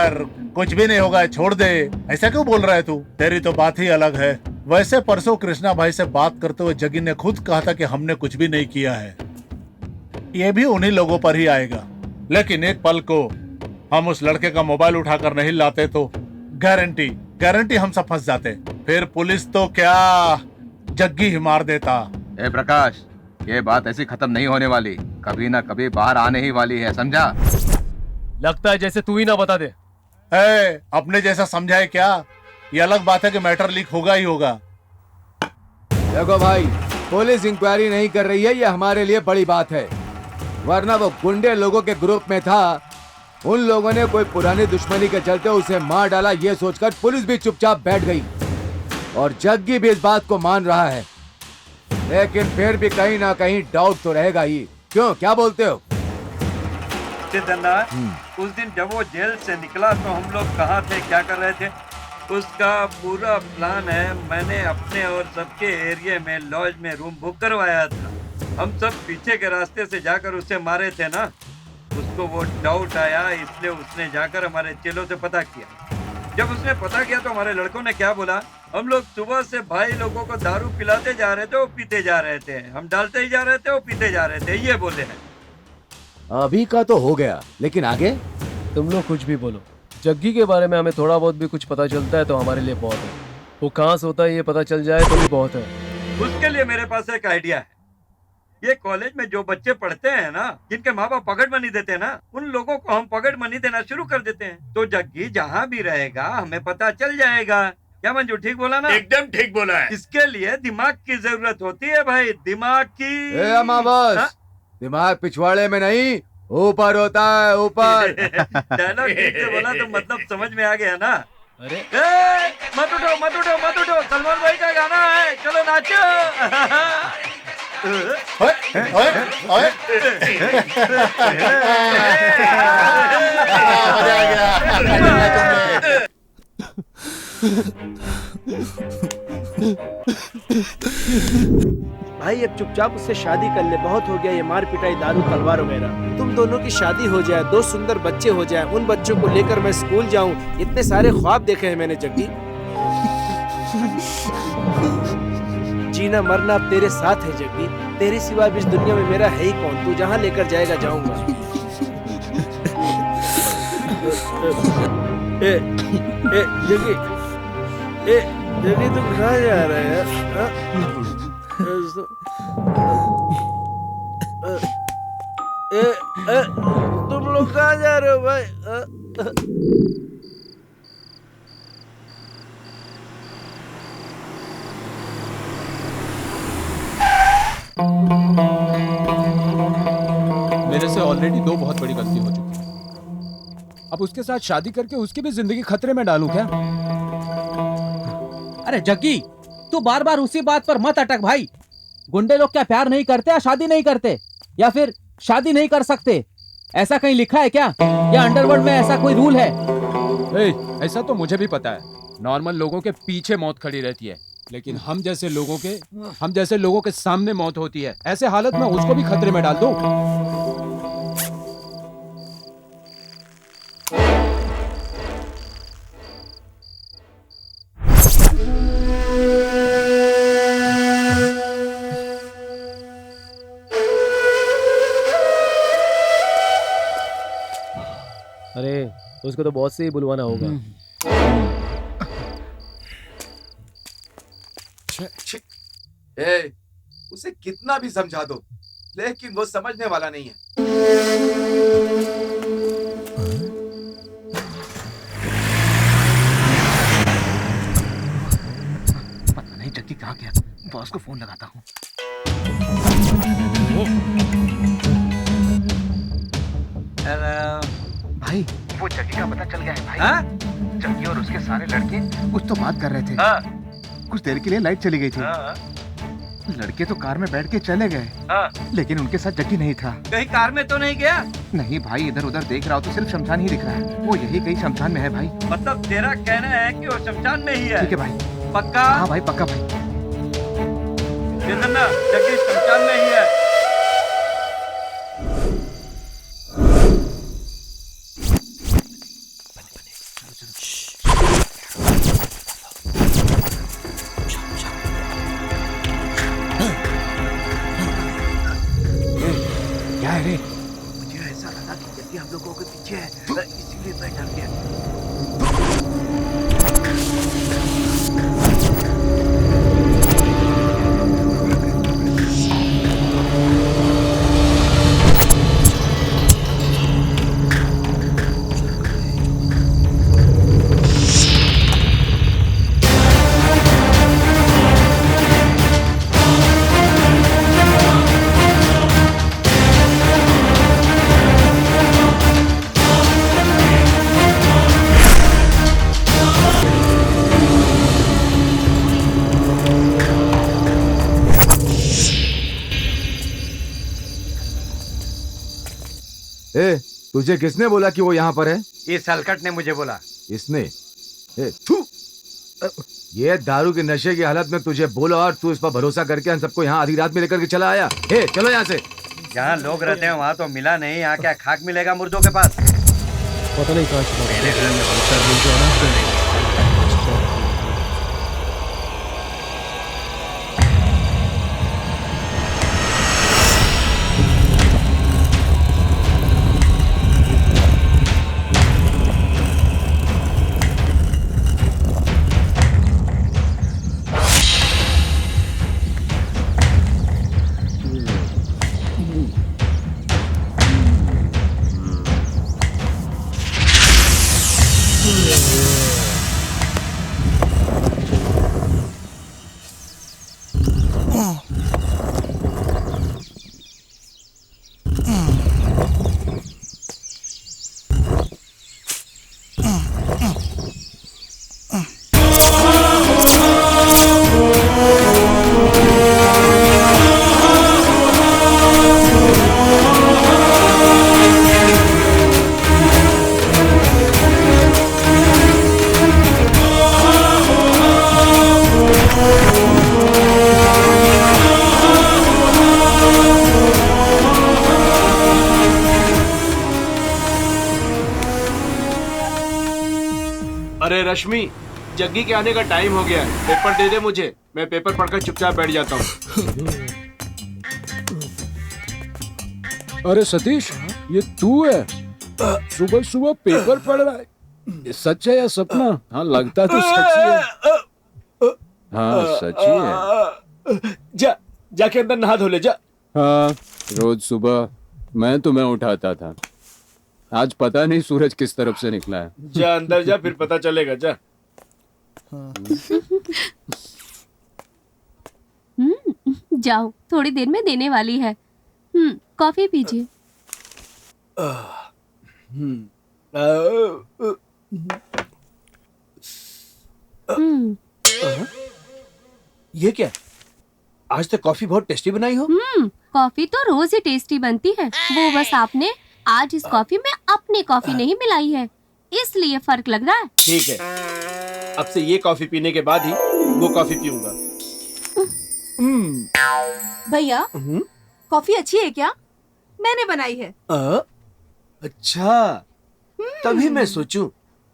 कुछ भी नहीं होगा, छोड़ दे। ऐसा क्यों बोल रहा है तू? तेरी तो बात ही अलग है। वैसे परसों कृष्णा भाई से बात करते हुए जग्गी ने खुद कहा था कि हमने कुछ भी नहीं किया है। ये भी उन्हीं लोगों पर ही आएगा। लेकिन एक पल को हम उस लड़के का मोबाइल उठाकर नहीं लाते तो गारंटी हम सब फंस जाते। फिर पुलिस तो क्या, जग्गी ही मार देता। ए प्रकाश, ये बात ऐसी खत्म नहीं होने वाली, कभी ना कभी बाहर आने ही वाली है, समझा? लगता है जैसे तू ही ना बता दे। अपने जैसा समझा है क्या? ये अलग बात है कि मैटर लीक होगा ही होगा। देखो भाई, पुलिस इंक्वायरी नहीं कर रही है, ये हमारे लिए बड़ी बात है। वरना वो गुंडे लोगों के ग्रुप में था, उन लोगों ने कोई पुरानी दुश्मनी के चलते उसे मार डाला, ये सोचकर पुलिस भी चुपचाप बैठ गई और जग्गी भी इस बात को मान रहा है। लेकिन फिर भी कहीं ना कहीं डाउट तो रहेगा ही। क्यों, क्या बोलते हो? उस दिन जब वो जेल से निकला तो हम लोग कहाँ थे, क्या कर रहे थे? उसका पूरा प्लान है। मैंने अपने और सबके एरिया में लॉज में रूम बुक करवाया था। हम सब पीछे के रास्ते से जाकर उसे मारे थे ना। उसको वो डाउट आया, इसलिए उसने जाकर हमारे चेलों से पता किया। जब उसने पता किया तो हमारे लड़कों ने क्या बोला, हम लोग सुबह से भाई लोगों को दारू पिलाते जा रहे थे, वो पीते जा रहे थे। हम डालते ही जा रहे थे, वो पीते जा रहे थे। ये बोले हैं। अभी का तो हो गया, लेकिन आगे? तुम लोग कुछ भी बोलो, जग्गी के बारे में हमें थोड़ा बहुत भी कुछ पता चलता है तो हमारे लिए बहुत है। वो कहाँ से होता है ये पता चल जाए तो भी बहुत है। उसके लिए मेरे पास एक आइडिया है। ये कॉलेज में जो बच्चे पढ़ते हैं ना, जिनके माँ बाप पॉकेट मनी देते हैं ना, उन लोगों को हम पॉकेट मनी देना शुरू कर देते हैं। तो जग्गी जहाँ भी रहेगा हमें पता चल जाएगा। क्या मंजू ठीक बोला ना? एकदम ठीक बोला है। इसके लिए दिमाग की जरूरत होती है भाई, दिमाग की। बस दिमाग पिछवाड़े में नहीं, ऊपर होता है, ऊपर। डायलॉग ठीक से बोला तो मतलब समझ में आ गया ना। अरे मत उठो मत उठो मत उठो, सलमान भाई का गाना है, चलो नाचो। भाई अब चुपचाप उससे शादी कर ले, बहुत हो गया ये मार पिटाई, दारू तलवार वगैरह। तुम दोनों की शादी हो जाए, 2 सुंदर बच्चे हो जाए, उन बच्चों को लेकर मैं स्कूल जाऊं, इतने सारे ख्वाब देखे हैं मैंने जग्गी। जीना मरना अब तेरे साथ है जग्गी, तेरे सिवा इस दुनिया में मेरा है ही कौन। तू जहाँ लेकर जाएगा जाऊंगा। जग्गी, जग्गी तुम कहाँ जा रहे हैं? तुम लोग कहाँ जा रहे हो भाई? मेरे से ऑलरेडी 2 बहुत बड़ी गलती हो चुकी है। अब उसके साथ शादी करके उसकी भी जिंदगी खतरे में डालूं क्या? अरे जग्गी, तू बार बार उसी बात पर मत अटक भाई। गुंडे लोग क्या प्यार नहीं करते या शादी नहीं करते, या फिर शादी नहीं कर सकते? ऐसा कहीं लिखा है क्या, या अंडरवर्ल्ड में ऐसा कोई रूल है? ऐसा तो मुझे भी पता है, नॉर्मल लोगों के पीछे मौत खड़ी रहती है, लेकिन हम जैसे लोगों के सामने मौत होती है। ऐसे हालत में उसको भी खतरे में डाल दो। अरे उसको तो बहुत से ही बुलवाना होगा। उसे कितना भी समझा दो, लेकिन वो समझने वाला नहीं है। पता नहीं जग्गी कहाँ गया, बॉस को फोन लगाता हूँ। हेलो भाई, वो जग्गी का पता चल गया है भाई। जग्गी और उसके सारे लड़के कुछ तो बात कर रहे थे। कुछ देर के लिए लाइट चली गई थी। लड़के तो कार में बैठ के चले गए, लेकिन उनके साथ जग्गी नहीं था। कहीं कार में तो नहीं गया? नहीं भाई, इधर उधर देख रहा हो तो सिर्फ शमशान ही दिख रहा है। वो यही कहीं शमशान में है भाई। मतलब तेरा कहना है कि वो शमशान में ही है? ठीक है भाई। पक्का? हाँ भाई, पक्का भाई। ना जग्गी शमशान में ही है। मुझे ऐसा लगा कि जग्गी हम लोगों के पीछे है, इसीलिए मैं डर गया। तुझे किसने बोला कि वो यहाँ पर है? ये सलकट ने मुझे बोला। इसने? ये दारू के नशे की हालत में तुझे बोला और तू इस पर भरोसा करके हम सबको यहाँ आधी रात में लेकर के चला आया। चलो यहाँ से। जहाँ लोग रहते हैं वहाँ तो मिला नहीं, यहाँ क्या खाक मिलेगा मुर्दों के पास? पता नहीं कहाँ रश्मि, जग्गी के आने का टाइम हो गया है। पेपर दे दे मुझे, मैं पेपर पढ़कर चुपचाप बैठ जाता हूँ। अरे सतीश, ये तू है? सुबह सुबह पेपर पढ़ रहा है? ये सच है या सपना? हाँ लगता तो सच ही है। हाँ सच ही है। जाके अंदर नहा धो ले जा। हाँ, रोज सुबह मैं तुम्हें उठाता था। आज पता नहीं सूरज किस तरफ से निकला है। जा अंदर जा, फिर पता चलेगा। जा। जाओ, थोड़ी देर में देने वाली है। कॉफी पीजिए। ये क्या? आज तक कॉफी बहुत टेस्टी बनाई हो। कॉफी तो रोज ही टेस्टी बनती है, वो बस आपने आज इस कॉफी में अपनी कॉफी नहीं मिलाई है, इसलिए फर्क लग रहा है। ठीक है, अब से ये कॉफी पीने के बाद ही वो कॉफी पीऊंगा। भैया, कॉफी अच्छी है क्या? मैंने बनाई है। अच्छा, तभी मैं सोचूं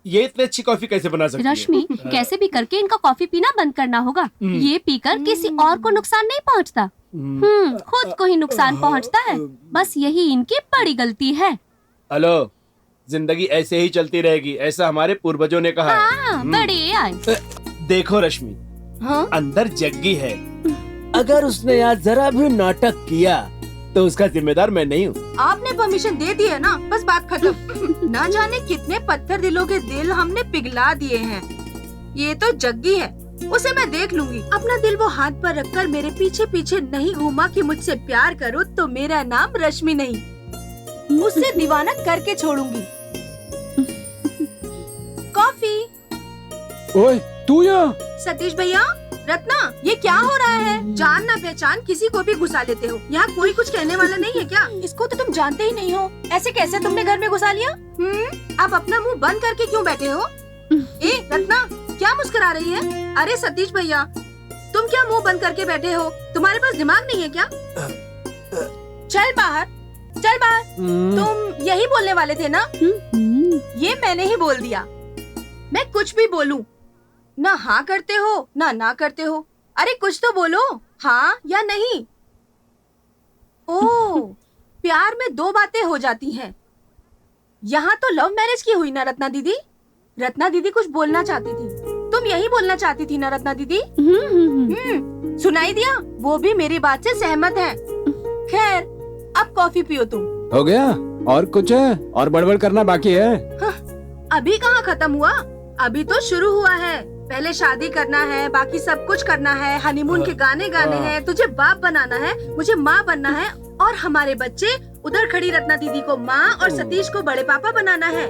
ये इतनी अच्छी कॉफी कैसे बना सकती है। रश्मि, कैसे भी करके इनका कॉफी पीना बंद करना होगा। ये पीकर किसी और को नुकसान नहीं पहुंचता, खुद को ही नुकसान पहुंचता है। बस यही इनकी बड़ी गलती है। हेलो, जिंदगी ऐसे ही चलती रहेगी, ऐसा हमारे पूर्वजों ने कहा है। बड़े आए। देखो रश्मि, अंदर जग्गी है, अगर उसने आज जरा भी नाटक किया तो उसका जिम्मेदार मैं नहीं हूँ। आपने परमिशन दे दी है ना, बस बात खत्म। ना जाने कितने पत्थर दिलों के दिल हमने पिघला दिए हैं। ये तो जग्गी है, उसे मैं देख लूंगी। अपना दिल वो हाथ पर रखकर मेरे पीछे पीछे नहीं घूमा कि मुझसे प्यार करो तो मेरा नाम रश्मि नहीं, उससे दीवाना करके छोड़ूंगी। कॉफी। ओए, तू यहाँ? सतीश भैया, रत्ना, ये क्या हो रहा है? जान ना पहचान किसी को भी घुसा लेते हो। यहाँ कोई कुछ कहने वाला नहीं है क्या? इसको तो तुम जानते ही नहीं हो, ऐसे कैसे तुमने घर में घुसा लिया? आप अपना मुंह बंद करके क्यों बैठे हो? ए रत्ना, क्या मुस्कुरा रही है? अरे सतीश भैया, तुम क्या मुंह बंद करके बैठे हो? तुम्हारे पास दिमाग नहीं है क्या? चल बाहर, चल बाहर। तुम यही बोलने वाले थे ना? ये मैंने ही बोल दिया। मैं कुछ भी बोलूं, ना हाँ करते हो ना करते हो। अरे कुछ तो बोलो, हाँ या नहीं। ओह, प्यार में दो बातें हो जाती हैं। यहाँ तो लव मैरिज की हुई ना रत्ना दीदी? रत्ना दीदी कुछ बोलना चाहती थी, तुम यही बोलना चाहती थी ना रत्ना दीदी? सुनाई दिया? वो भी मेरी बात से सहमत है। खैर, अब कॉफी पियो तुम। हो गया? और कुछ है? और बड़बड़ करना बाकी है? अभी कहाँ खत्म हुआ, अभी तो शुरू हुआ है। पहले शादी करना है, बाकी सब कुछ करना है, हनीमून के गाने गाने हैं, तुझे बाप बनाना है, मुझे माँ बनना है, और हमारे बच्चे उधर खड़ी रत्ना दीदी को माँ और सतीश को बड़े पापा बनाना है।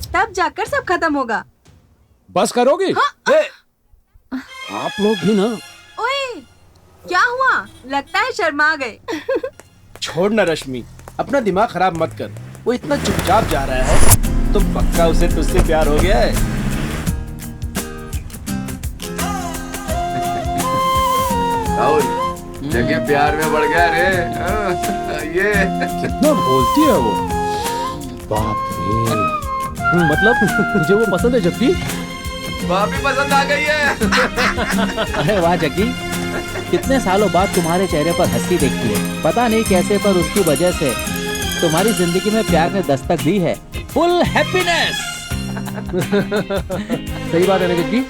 तब जाकर सब खत्म होगा। बस करोगी? आप लोग भी ना। ओए, क्या हुआ? लगता है शर्मा गए। छोड़ ना रश्मि, अपना दिमाग खराब मत कर। वो इतना चुपचाप जा रहा है तो पक्का उसे तुझसे प्यार हो गया है। राहुल, जगह प्यार में बढ़ गया रे। ये कितना बोलती है वो। बाप रे। मतलब तुझे वो पसंद है जग्गी? भाभी पसंद आ गई है। अरे वाह जग्गी, कितने सालों बाद तुम्हारे चेहरे पर हंसी देखती है। पता नहीं कैसे, पर उसकी वजह से तुम्हारी जिंदगी में प्यार ने दस्तक दी है। Full happiness. सही बात है ना जग्गी,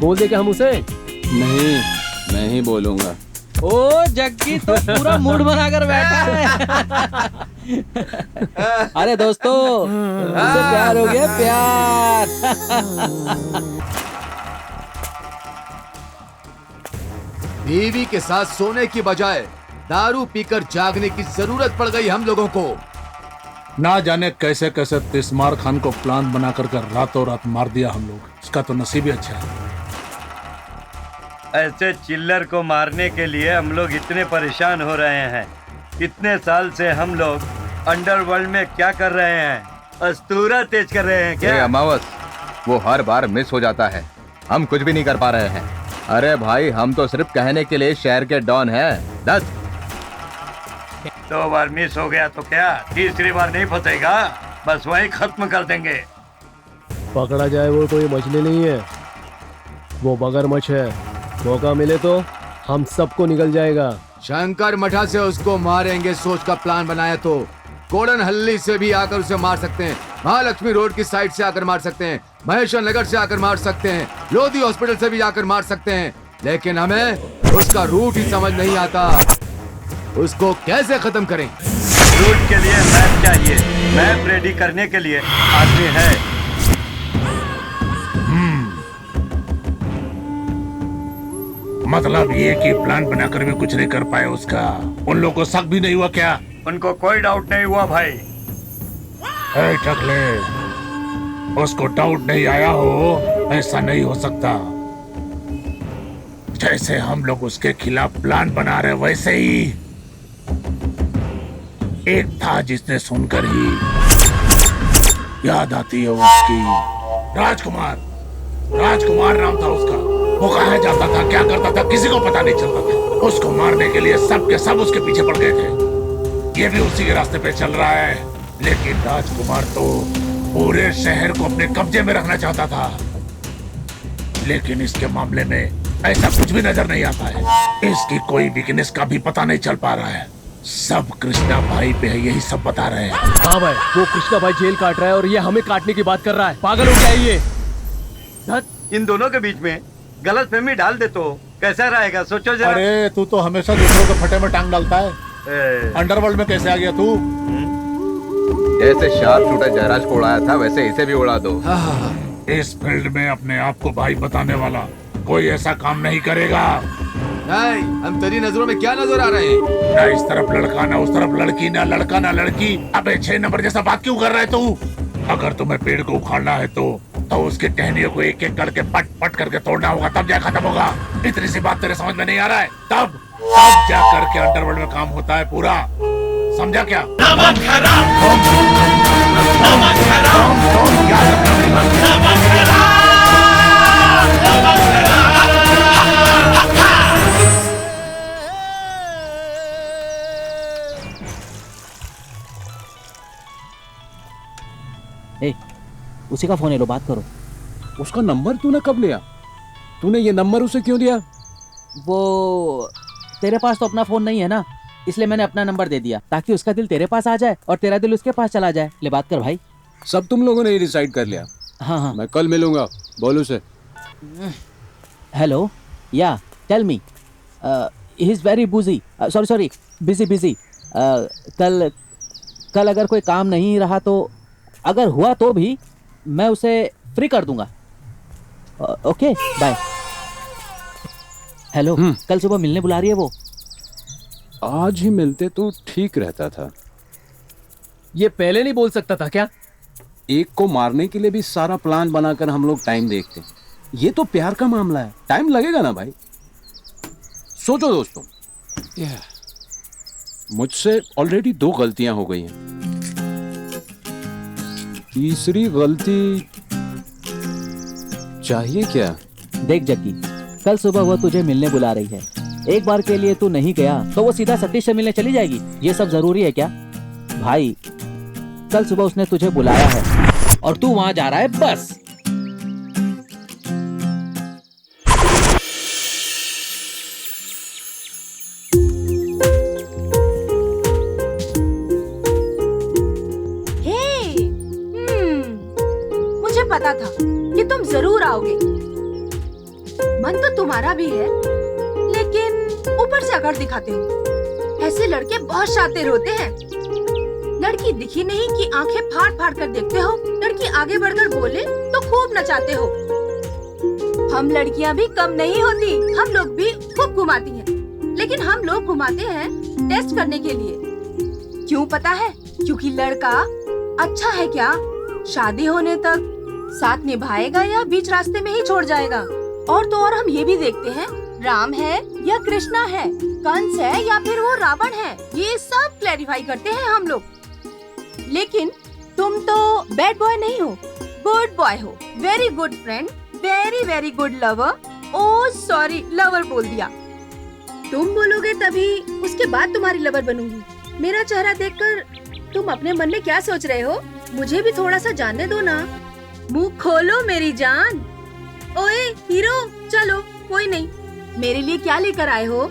बोल दे क्या हम उसे? नहीं, मैं ही बोलूंगा। ओ जग्गी तो पूरा मूड बनाकर बैठा है। अरे दोस्तों, उससे प्यार हो गया, प्यार। बीवी के साथ सोने की बजाय दारू पीकर जागने की जरूरत पड़ गई हम लोगों को। ना जाने कैसे कैसे तिस्मार खान को प्लान बनाकर रातों रात मार दिया हम लोग। इसका तो नसीब ही अच्छा है। ऐसे चिल्लर को मारने के लिए हम लोग इतने परेशान हो रहे हैं। इतने साल से हम लोग अंडरवर्ल्ड में क्या कर रहे हैं? अस्तूरा तेज कर रहे हैं क्या? अमावस, वो हर बार मिस हो जाता है, हम कुछ भी नहीं कर पा रहे हैं। अरे भाई, हम तो सिर्फ कहने के लिए शहर के डॉन हैं। 10 2 बार मिस हो गया तो क्या तीसरी बार नहीं फंसेगा? बस वही खत्म कर देंगे। पकड़ा जाए वो तो ये मछली नहीं है, वो मगरमच्छ है। मौका मिले तो हम सबको निकल जाएगा। शंकर मठा से उसको मारेंगे सोच का प्लान बनाया तो कोड़न हल्ली से भी आकर उसे मार सकते हैं, महालक्ष्मी रोड की साइड से आकर मार सकते हैं, महेश्वर नगर से आकर मार सकते हैं, लोधी हॉस्पिटल से भी आकर मार सकते हैं, लेकिन हमें उसका रूट ही समझ नहीं आता। उसको कैसे खत्म करें? रूट के लिए मैप चाहिए, मैप रेडी करने के लिए आदमी है। मतलब ये कि प्लान बनाकर भी कुछ नहीं कर पाए उसका। उन लोगों को शक भी नहीं हुआ क्या? उनको कोई डाउट नहीं हुआ भाई। ए टकले, उसको डाउट नहीं आया हो ऐसा नहीं हो सकता। जैसे हम लोग उसके खिलाफ प्लान बना रहे वैसे ही एक था जिसने सुनकर ही याद आती है उसकी। राजकुमार, राजकुमार नाम था उसका। वो कहाँ जाता था, क्या करता था, किसी को पता नहीं चलता था। उसको मारने के लिए सब के सब उसके पीछे पड़ गए थे। ये भी उसी के रास्ते पे चल रहा है, लेकिन राजकुमार तो पूरे शहर को अपने कब्जे में रखना चाहता था। लेकिन इसके मामले में ऐसा कुछ भी नजर नहीं आता है। इसकी कोई वीकनेस का भी पता नहीं चल पा रहा है। सब कृष्णा भाई पे है, यही सब बता रहे हैं। हाँ भाई, वो कृष्णा भाई जेल काट रहा है और ये हमें काटने की बात कर रहा है। पागल हो गया ये। इन दोनों के बीच में गलतफहमी डाल दे तो कैसा रहेगा, सोचो जरा। अरे तू तो हमेशा दूसरों के फटे में टांग डालता है। अंडरवर्ल्ड में कैसे आ गया तू? जैसे शार्प शूटर जयराज को उड़ाया था वैसे इसे भी उड़ा दो। इस फील्ड में अपने आप को भाई बताने वाला कोई ऐसा काम नहीं करेगा। नहीं, हम तेरी नजरों में क्या नजर आ रहे हैं? ना इस तरफ लड़का, ना उस तरफ लड़की, ना लड़का ना लड़की। अबे 6 नंबर जैसा बात क्यों कर रहा है तू? अगर तुम्हें पेड़ को उखाड़ना है तो उसके टहनियों को एक एक करके पट पट करके तोड़ना होगा, तब जा खत्म होगा। इतनी सी बात तेरे समझ में नहीं आ रहा है? तब जा करके अंडरवर्ल्ड में काम होता है पूरा, समझा क्या? नमक हराम, नमक हराम, याद रखना। नमक हराम, नमक हराम। ए, उसी का फोन है, लो बात करो। उसका नंबर तूने कब लिया? तूने ये नंबर उसे क्यों दिया? वो तेरे पास तो अपना फोन नहीं है ना, इसलिए मैंने अपना नंबर दे दिया ताकि उसका दिल तेरे पास आ जाए और तेरा दिल उसके पास चला जाए। ले बात कर भाई। सब तुम लोगों ने डिसाइड कर लिया? हाँ। मैं कल मिलूंगा, बोल उसे। Hello, yeah tell me. He is very busy, sorry busy. कल अगर कोई काम नहीं रहा तो, अगर हुआ तो भी मैं उसे फ्री कर दूंगा। Okay bye. हेलो, कल सुबह मिलने बुला रही है वो। आज ही मिलते तो ठीक रहता था। ये पहले नहीं बोल सकता था क्या? एक को मारने के लिए भी सारा प्लान बनाकर हम लोग टाइम देखते। ये तो प्यार का मामला है, टाइम लगेगा ना भाई। सोचो दोस्तों, मुझसे ऑलरेडी 2 गलतियां हो गई हैं। तीसरी गलती चाहिए क्या? देख जग्गी, कल सुबह वो तुझे मिलने बुला रही है। एक बार के लिए तू नहीं गया तो वो सीधा सतीश से मिलने चली जाएगी। ये सब जरूरी है क्या भाई? कल सुबह उसने तुझे बुलाया है और तू वहां जा रहा है बस। मुझे पता था कि तुम जरूर आओगे। मन तो तुम्हारा भी है, लेकिन ऊपर से अकड़ दिखाते हो। ऐसे लड़के बहुत शातिर होते हैं। लड़की दिखी नहीं कि आंखें फाड़ फाड़ कर देखते हो, लड़की आगे बढ़कर बोले तो खूब नचाते हो। हम लड़कियां भी कम नहीं होती, हम लोग भी खूब घुमाती हैं। लेकिन हम लोग घुमाते हैं टेस्ट करने के लिए। क्यों पता है? क्योंकि लड़का अच्छा है क्या, शादी होने तक साथ निभाएगा या बीच रास्ते में ही छोड़ जाएगा। और तो और हम ये भी देखते हैं राम है या कृष्णा है, कंस है या फिर वो रावण है, ये सब क्लैरिफाई करते हैं हम लोग। लेकिन तुम तो बैड बॉय नहीं हो, गुड बॉय हो। Very good friend, very very good lover. Oh sorry, lover बोल दिया। तुम बोलोगे तभी उसके बाद तुम्हारी लवर बनूंगी। मेरा चेहरा देखकर तुम अपने मन में क्या सोच रहे हो, मुझे भी थोड़ा सा जानने दो ना। मुंह खोलो मेरी जान। ओए हीरो, चलो कोई नहीं। मेरे लिए क्या लेकर आए हो?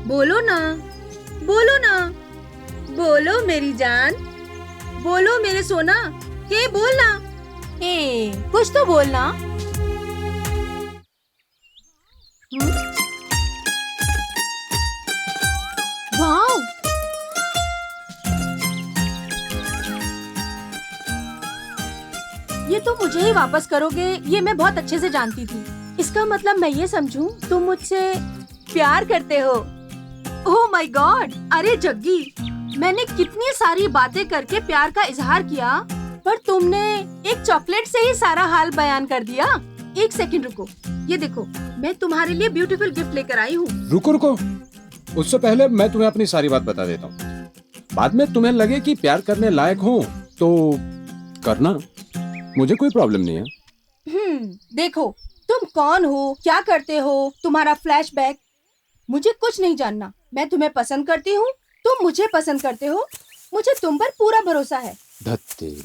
बोलो ना, बोलो ना, बोलो मेरी जान, बोलो मेरे सोना। हे बोलना, हे कुछ तो बोलना। वाओ, ये तो मुझे ही वापस करोगे, ये मैं बहुत अच्छे से जानती थी। इसका मतलब मैं ये समझूं तुम मुझसे प्यार करते हो। Oh my God! अरे जग्गी, मैंने कितनी सारी बातें करके प्यार का इजहार किया, पर तुमने एक चॉकलेट से ही सारा हाल बयान कर दिया। एक सेकंड रुको, ये देखो, मैं तुम्हारे लिए ब्यूटीफुल गिफ्ट लेकर आई हूँ। रुको रुको, उससे पहले मैं तुम्हें अपनी सारी बात बता देता हूँ। बाद में तुम्हें लगे कि प्यार करने लायक हो तो करना, मुझे कोई प्रॉब्लम नहीं है। देखो, तुम कौन हो, क्या करते हो, तुम्हारा फ्लैशबैक, मुझे कुछ नहीं जानना। मैं तुम्हें पसंद करती हूँ, तुम मुझे पसंद करते हो, मुझे तुम पर पूरा भरोसा है। धत्ते।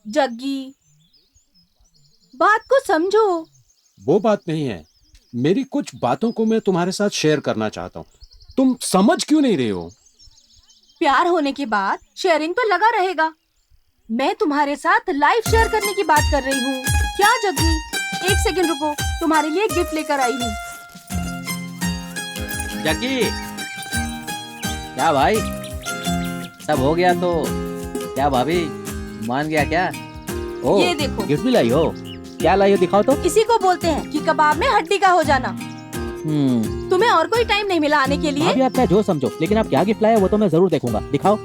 जग्गी, बात को समझो। वो बात नहीं है, मेरी कुछ बातों को मैं तुम्हारे साथ शेयर करना चाहता हूँ, तुम समझ क्यों नहीं रहे हो? प्यार होने के बाद शेयरिंग तो लगा रहेगा। मैं तुम्हारे साथ लाइफ शेयर करने की बात कर रही हूँ। क्या जग्गी, एक सेकंड रुको, तुम्हारे लिए गिफ्ट लेकर आई हूँ। जग्गी, क्या भाई, सब हो गया तो क्या भाभी मान गया क्या? ओ, ये देखो, गिफ्ट भी लाई हो? क्या लाई हो, दिखाओ तो। इसी को बोलते हैं कि कबाब में हड्डी का हो जाना। तुम्हें और कोई टाइम नहीं मिला आने के लिए? अभी आप क्या जो समझो, लेकिन आप क्या गिफ्ट लाए वो तो मैं जरूर देखूंगा, दिखाओ।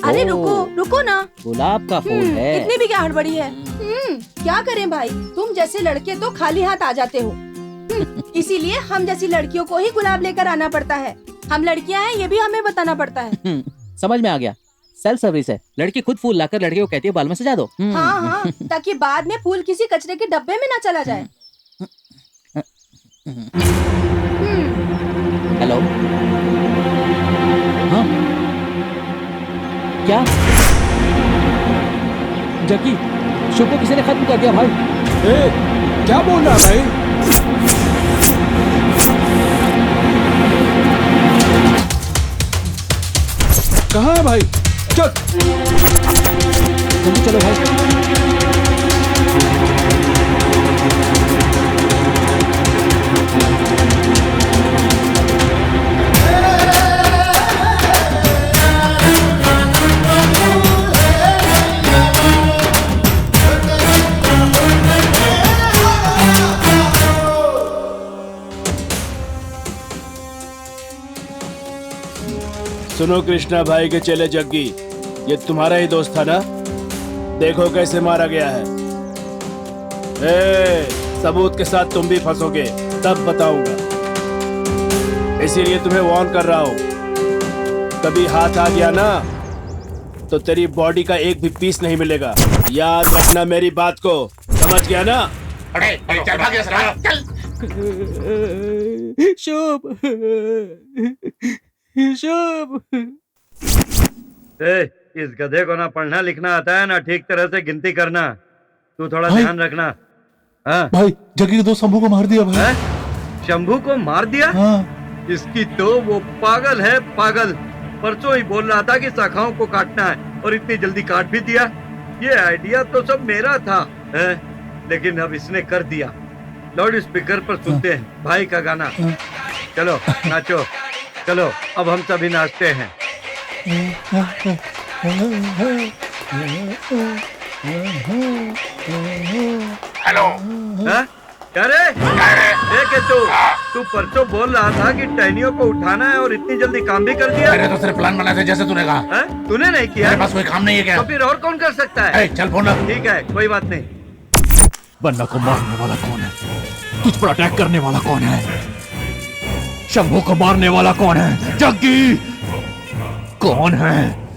अरे रुको रुको ना, गुलाब का फूल है। इतनी भी क्या हड़बड़ी है? क्या करें भाई, तुम जैसे लड़के तो खाली हाथ आ जाते हो। इसीलिए हम जैसी लड़कियों को ही गुलाब लेकर आना पड़ता है। हम लड़कियां हैं, ये भी हमें बताना पड़ता है। समझ में आ गया, सेल्फ सर्विस है। लड़की खुद फूल लाकर लड़के को कहती है बाल में सजा दो। हाँ हाँ, ताकि बाद में फूल किसी कचरे के डब्बे में ना चला जाए। हेलो, हाँ क्या जग्गी, शो को किसी ने खत्म कर दिया भाई। ए, क्या बोल रहा है भाई? कहाँ है भाई? चल जल्दी चलो भाई। सुनो कृष्णा भाई के चेले जग्गी, ये तुम्हारा ही दोस्त था ना? देखो कैसे मारा गया है। सबूत के साथ तुम भी फंसोगे, तब बताऊंगा। इसीलिए तुम्हें वार्न कर रहा हूं, कभी हाथ आ गया ना तो तेरी बॉडी का एक भी पीस नहीं मिलेगा। याद रखना मेरी बात को, समझ गया ना? अरे चल भाग यहाँ से, चल। शुभ शुभ। इस गधे को ना पढ़ना लिखना आता है ना ठीक तरह से गिनती करना। तू थोड़ा ध्यान रखना। हाँ भाई, जग्गी के दोस्त शंभू को मार दिया भाई। शंभू को मार दिया? हाँ। इसकी तो वो पागल है, पागल। परसों ही बोल रहा था कि शाखाओं को काटना है और इतनी जल्दी काट भी दिया। ये आइडिया तो सब मेरा था है? लेकिन अब इसने कर दिया। लाउड स्पीकर पर सुनते हैं भाई का गाना। चलो नाचो, चलो अब हम सभी नाचते हैं। हेलो, क्या रे? देख तू परसों बोल रहा था कि टहनियों को उठाना है और इतनी जल्दी काम भी कर दिया। मैंने तो सिर्फ प्लान बनाया था जैसे तूने कहा। तूने नहीं किया? मेरे पास कोई काम नहीं है क्या? तो फिर और कौन कर सकता है? चल फोन रख। ठीक है, कोई बात नहीं। बन्ना को मारने वाला कौन है? तुझ पर अटैक करने वाला कौन है? शंभू को मारने वाला कौन है? जग्गी कौन है?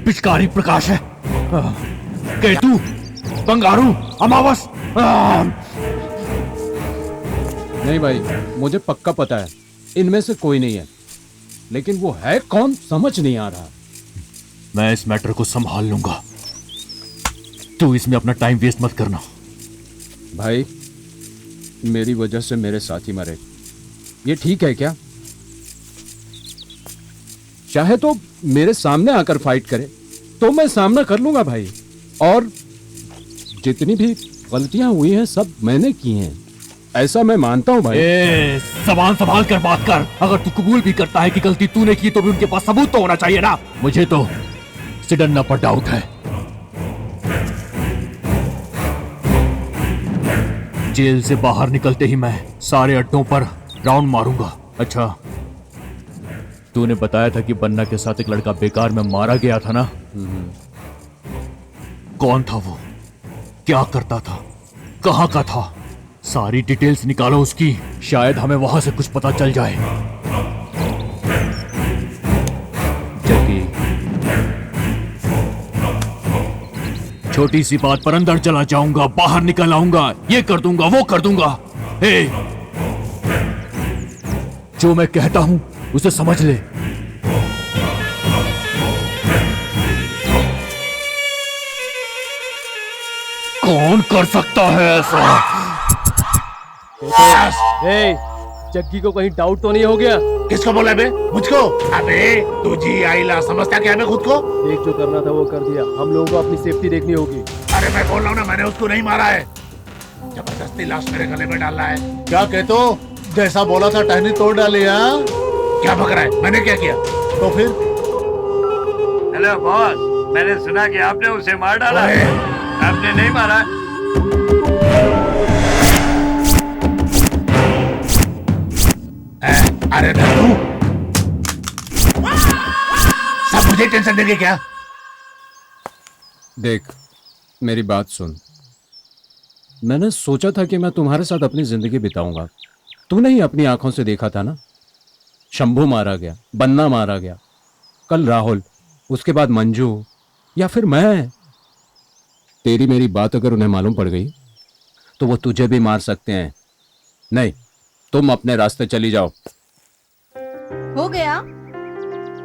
पिचकारी प्रकाश है? केतु, बंगारू, अमावस? नहीं भाई, मुझे पक्का पता है, इनमें से कोई नहीं है। लेकिन वो है कौन समझ नहीं आ रहा। मैं इस मैटर को संभाल लूंगा, तू इसमें अपना टाइम वेस्ट मत करना। भाई मेरी वजह से मेरे साथी मरे, ये ठीक है क्या? चाहे तो मेरे सामने आकर फाइट करे तो मैं सामना कर लूंगा भाई, और जितनी भी गलतियां हुई हैं सब मैंने की हैं, ऐसा मैं मानता हूं भाई। जबान संभाल कर बात कर। अगर तू कबूल भी करता है कि गलती तूने की तो भी उनके पास सबूत तो होना चाहिए ना। मुझे तो सिडन्ना पर डाउट है। जेल से बाहर निकलते ही मैं सारे अड्डों पर राउंड मारूंगा। अच्छा, तूने बताया था कि बन्ना के साथ एक लड़का बेकार में मारा गया था ना? कौन था वो, क्या करता था, कहां का था? सारी डिटेल्स निकालो उसकी, शायद हमें वहां से कुछ पता चल जाए। जग्गी, छोटी सी बात पर अंदर चला जाऊंगा, बाहर निकल आऊंगा, ये कर दूंगा, वो कर दूंगा। हे, जो मैं कहता हूं उसे समझ ले। कौन कर सकता है ऐसा? जग्गी को कहीं डाउट तो नहीं हो गया? किसको बोला बे? मुझको? अबे तू जी आईला समझता क्या मैं खुद को? देख, जो करना था वो कर दिया, हम लोगों को अपनी सेफ्टी देखनी होगी। अरे मैं बोल रहा हूँ ना, मैंने उसको नहीं मारा है, जबरदस्ती लाश मेरे गले में डालना है। क्या कहते हो? जैसा बोला था टहनी तोड़ डाली। क्या बक रहा है? मैंने क्या किया? तो फिर? हेलो बॉस, मैंने सुना कि आपने उसे मार डाला है। आपने नहीं मारा? अरे तू सब मुझे टेंशन देंगे क्या? देख, मेरी बात सुन। मैंने सोचा था कि मैं तुम्हारे साथ अपनी जिंदगी बिताऊंगा। तूने ही अपनी आंखों से देखा था ना, शंभू मारा गया, बन्ना मारा गया, कल राहुल, उसके बाद मंजू, या फिर मैं। तेरी मेरी बात अगर उन्हें मालूम पड़ गई तो वो तुझे भी मार सकते हैं। नहीं, तुम अपने रास्ते चली जाओ। हो गया?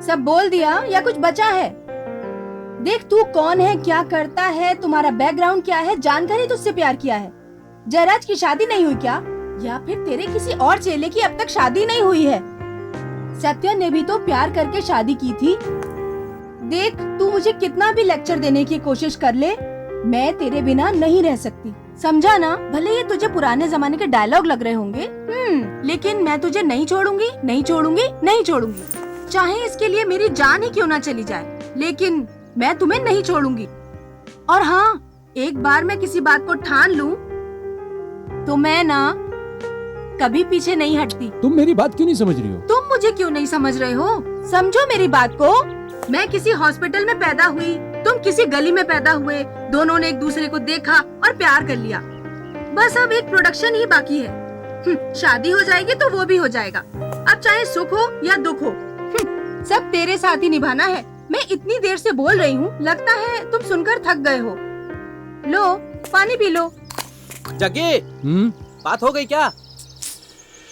सब बोल दिया या कुछ बचा है? देख, तू कौन है, क्या करता है, तुम्हारा बैकग्राउंड क्या है, जानकर ही तुझसे प्यार किया है। जयराज की शादी नहीं हुई क्या? या फिर तेरे किसी और चेले की अब तक शादी नहीं हुई है? सत्या ने भी तो प्यार करके शादी की थी। देख, तू मुझे कितना भी लेक्चर देने की कोशिश कर ले, मैं तेरे बिना नहीं रह सकती, समझा ना? भले ये तुझे पुराने जमाने के डायलॉग लग रहे होंगे, लेकिन मैं तुझे नहीं छोड़ूंगी, नहीं छोड़ूंगी, नहीं छोड़ूंगी, चाहे इसके लिए मेरी जान ही क्यों ना चली जाए, लेकिन मैं तुम्हें नहीं छोड़ूंगी। और हाँ, एक बार मैं किसी बात को ठान लूं तो मैं ना कभी पीछे नहीं हटती। तुम मेरी बात क्यों नहीं समझ रही हो? तुम मुझे क्यों नहीं समझ रहे हो? समझो मेरी बात को। मैं किसी हॉस्पिटल में पैदा हुई, तुम किसी गली में पैदा हुए, दोनों ने एक दूसरे को देखा और प्यार कर लिया। बस अब एक प्रोडक्शन ही बाकी है। शादी हो जाएगी तो वो भी हो जाएगा। अब चाहे सुख हो या दुख हो, सब तेरे साथ ही निभाना है। मैं इतनी देर से बोल रही हूँ, लगता है तुम सुनकर थक गए हो। लो, पानी पी लो। जग्गी, बात हो गई क्या?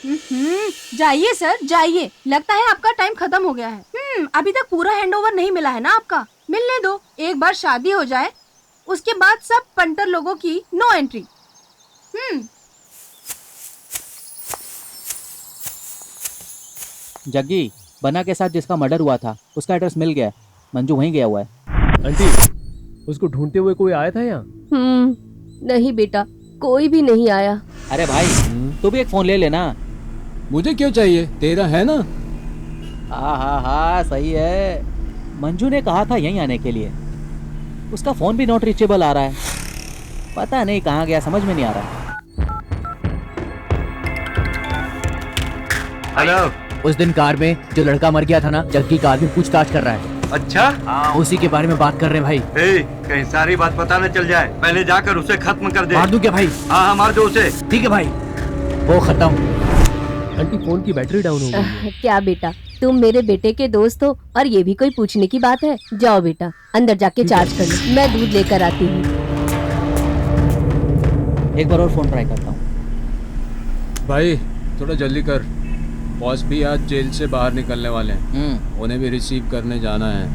जाइए सर, जाइए। लगता है आपका टाइम खत्म हो गया है। अभी तक पूरा हैंडओवर नहीं मिला है ना आपका? मिलने दो, एक बार शादी हो जाए उसके बाद सब पंटर लोगों की नो एंट्री। जग्गी, बन्ना के साथ जिसका मर्डर हुआ था उसका एड्रेस मिल गया है। मंजू वहीं गया हुआ है। आंटी, उसको ढूंढते हुए कोई आया था यहाँ? नहीं बेटा, कोई भी नहीं आया। अरे भाई, तू भी एक फोन ले लेना। मुझे क्यों चाहिए, तेरा है ना? हाँ, सही है। मंजू ने कहा था यहीं आने के लिए, उसका फोन भी नॉट रीचेबल आ रहा है। पता नहीं कहाँ गया, समझ में नहीं आ रहा। हेलो, उस दिन कार में जो लड़का मर गया था ना, जग्गी का आदमी पूछताछ कर रहा है। अच्छा, हाँ, उसी के बारे में बात कर रहे हैं भाई। कहीं सारी बात पता न चल जाए, पहले जाकर उसे खत्म कर दे। मार दूं क्या भाई? हाँ, मार दो उसे। ठीक है भाई, वो खत्म। आंटी, फोन की बैटरी डाउन हो गई। क्या बेटा, तुम मेरे बेटे के दोस्त हो और ये भी कोई पूछने की बात है? जाओ बेटा, अंदर जाके चार्ज कर लो, मैं दूध लेकर आती हूँ। एक बार और फोन ट्राई करता हूँ। भाई थोड़ा जल्दी कर, बॉस भी आज जेल से बाहर निकलने वाले हैं। उन्हें भी रिसीव करने जाना है।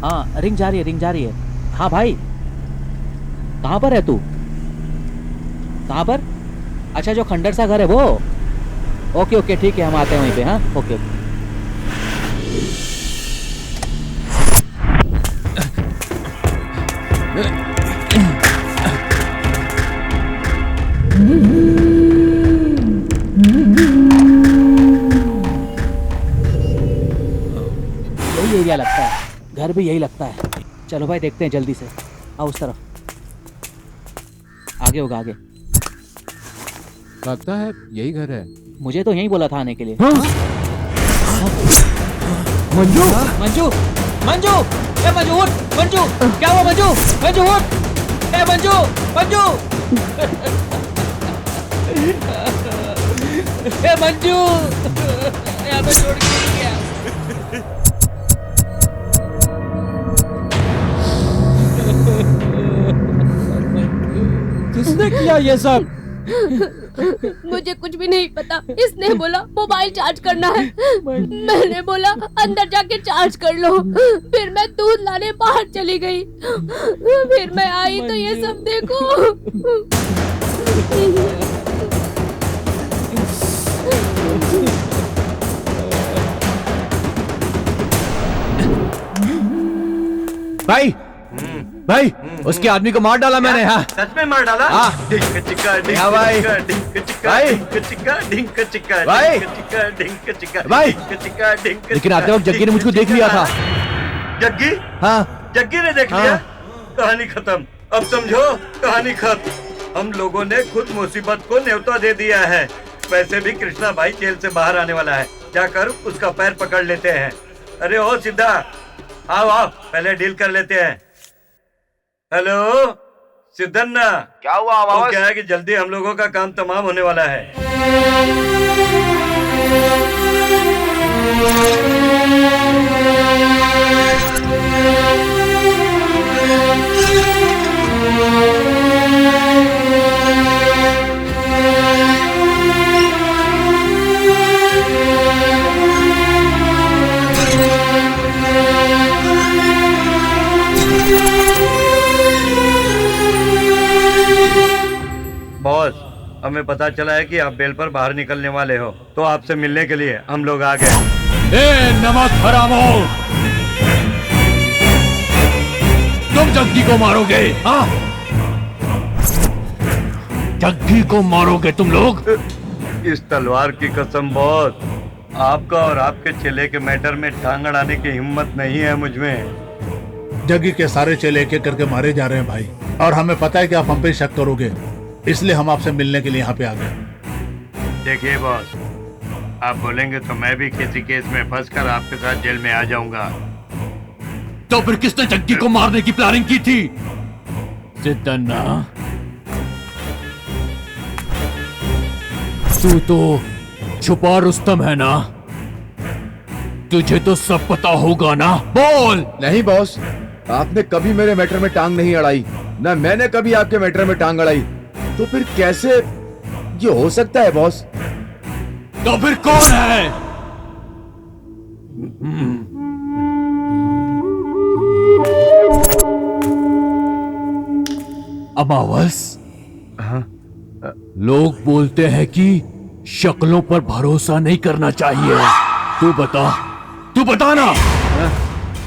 हाँ रिंग जा रही है। हाँ भाई, कहाँ पर है तू? कहाँ पर? अच्छा, जो खंडर सा घर है वो। ओके ठीक है, हम आते हैं वहीं पे। हाँ ओके। यही एरिया लगता है, घर भी यही लगता है। चलो भाई देखते हैं जल्दी से। आओ उस तरफ, आगे होगा आगे। लगता है यही घर है। मुझे तो यही बोला था आने के लिए। मंजू मंजू मंजू, ए मंजू उठ। मंजू क्या हुआ? मंजू मंजू उठ। ए मंजू मंजू ए मंजू, यहाँ पे छोड़ के नहीं गया। किसने किया ये सब? मुझे कुछ भी नहीं पता। इसने बोला मोबाइल चार्ज करना है। मैंने बोला अंदर जाके चार्ज कर लो। फिर मैं दूध लाने बाहर चली गई। फिर मैं आई तो ये सब देखो। भाई भाई, उसके आदमी को मार डाला मैंने। हाँ सच में मार डाला? हाँ। डिंक चिक्का डिंक हाँ भाई। चिक्का डिंक चिक्का भाई। डिंक चिक्का डिंक चिक्का भाई। डिंक चिक्का डिंक चिक्का भाई। डिंक चिक्का डिंक। लेकिन आते वक्त जग्गी ने मुझको देख लिया था। जग्गी? हाँ जग्गी ने देख लिया? कहानी खत्म। अब समझो, कहानी खत्म। हम लोगों ने खुद मुसीबत को न्योता दे दिया है। वैसे भी कृष्णा भाई जेल से बाहर आने वाला है, जाकर उसका पैर पकड़ लेते हैं। अरे ओ सिद्धा, आओ आओ, पहले डील कर लेते हैं। हेलो सिद्धन्ना, क्या हुआ आवाज? तो क्या है कि जल्दी हम लोगों का काम तमाम होने वाला है। बॉस, हमें पता चला है कि आप बेल पर बाहर निकलने वाले हो, तो आपसे मिलने के लिए हम लोग आ गए। ए नमक हरामो, तुम जग्गी को मारोगे? हाँ, जग्गी को मारोगे तुम लोग? इस तलवार की कसम बॉस, आपका और आपके चेले के मैटर में टांग अड़ाने की हिम्मत नहीं है मुझमें। जग्गी के सारे चेले एक एक करके मारे जा रहे हैं भाई, और हमें पता है कि आप हम पे शक करोगे, इसलिए हम आपसे मिलने के लिए यहाँ पे आ गए। देखिए बॉस, आप बोलेंगे तो मैं भी किसी केस में फंसकर आपके साथ जेल में आ जाऊंगा। तो फिर किसने जग्गी को मारने की प्लानिंग की थी? सिद्धन्ना, तू तो छुपा रुस्तम है ना? तुझे तो सब पता होगा ना, बोल। नहीं बॉस, आपने कभी मेरे मैटर में टांग नहीं अड़ाई, ना मैंने कभी आपके मैटर में टांग अड़ाई, तो फिर कैसे ये हो सकता है बॉस? तो फिर कौन है? अमावस, लोग बोलते हैं कि शक्लों पर भरोसा नहीं करना चाहिए। तू बता ना।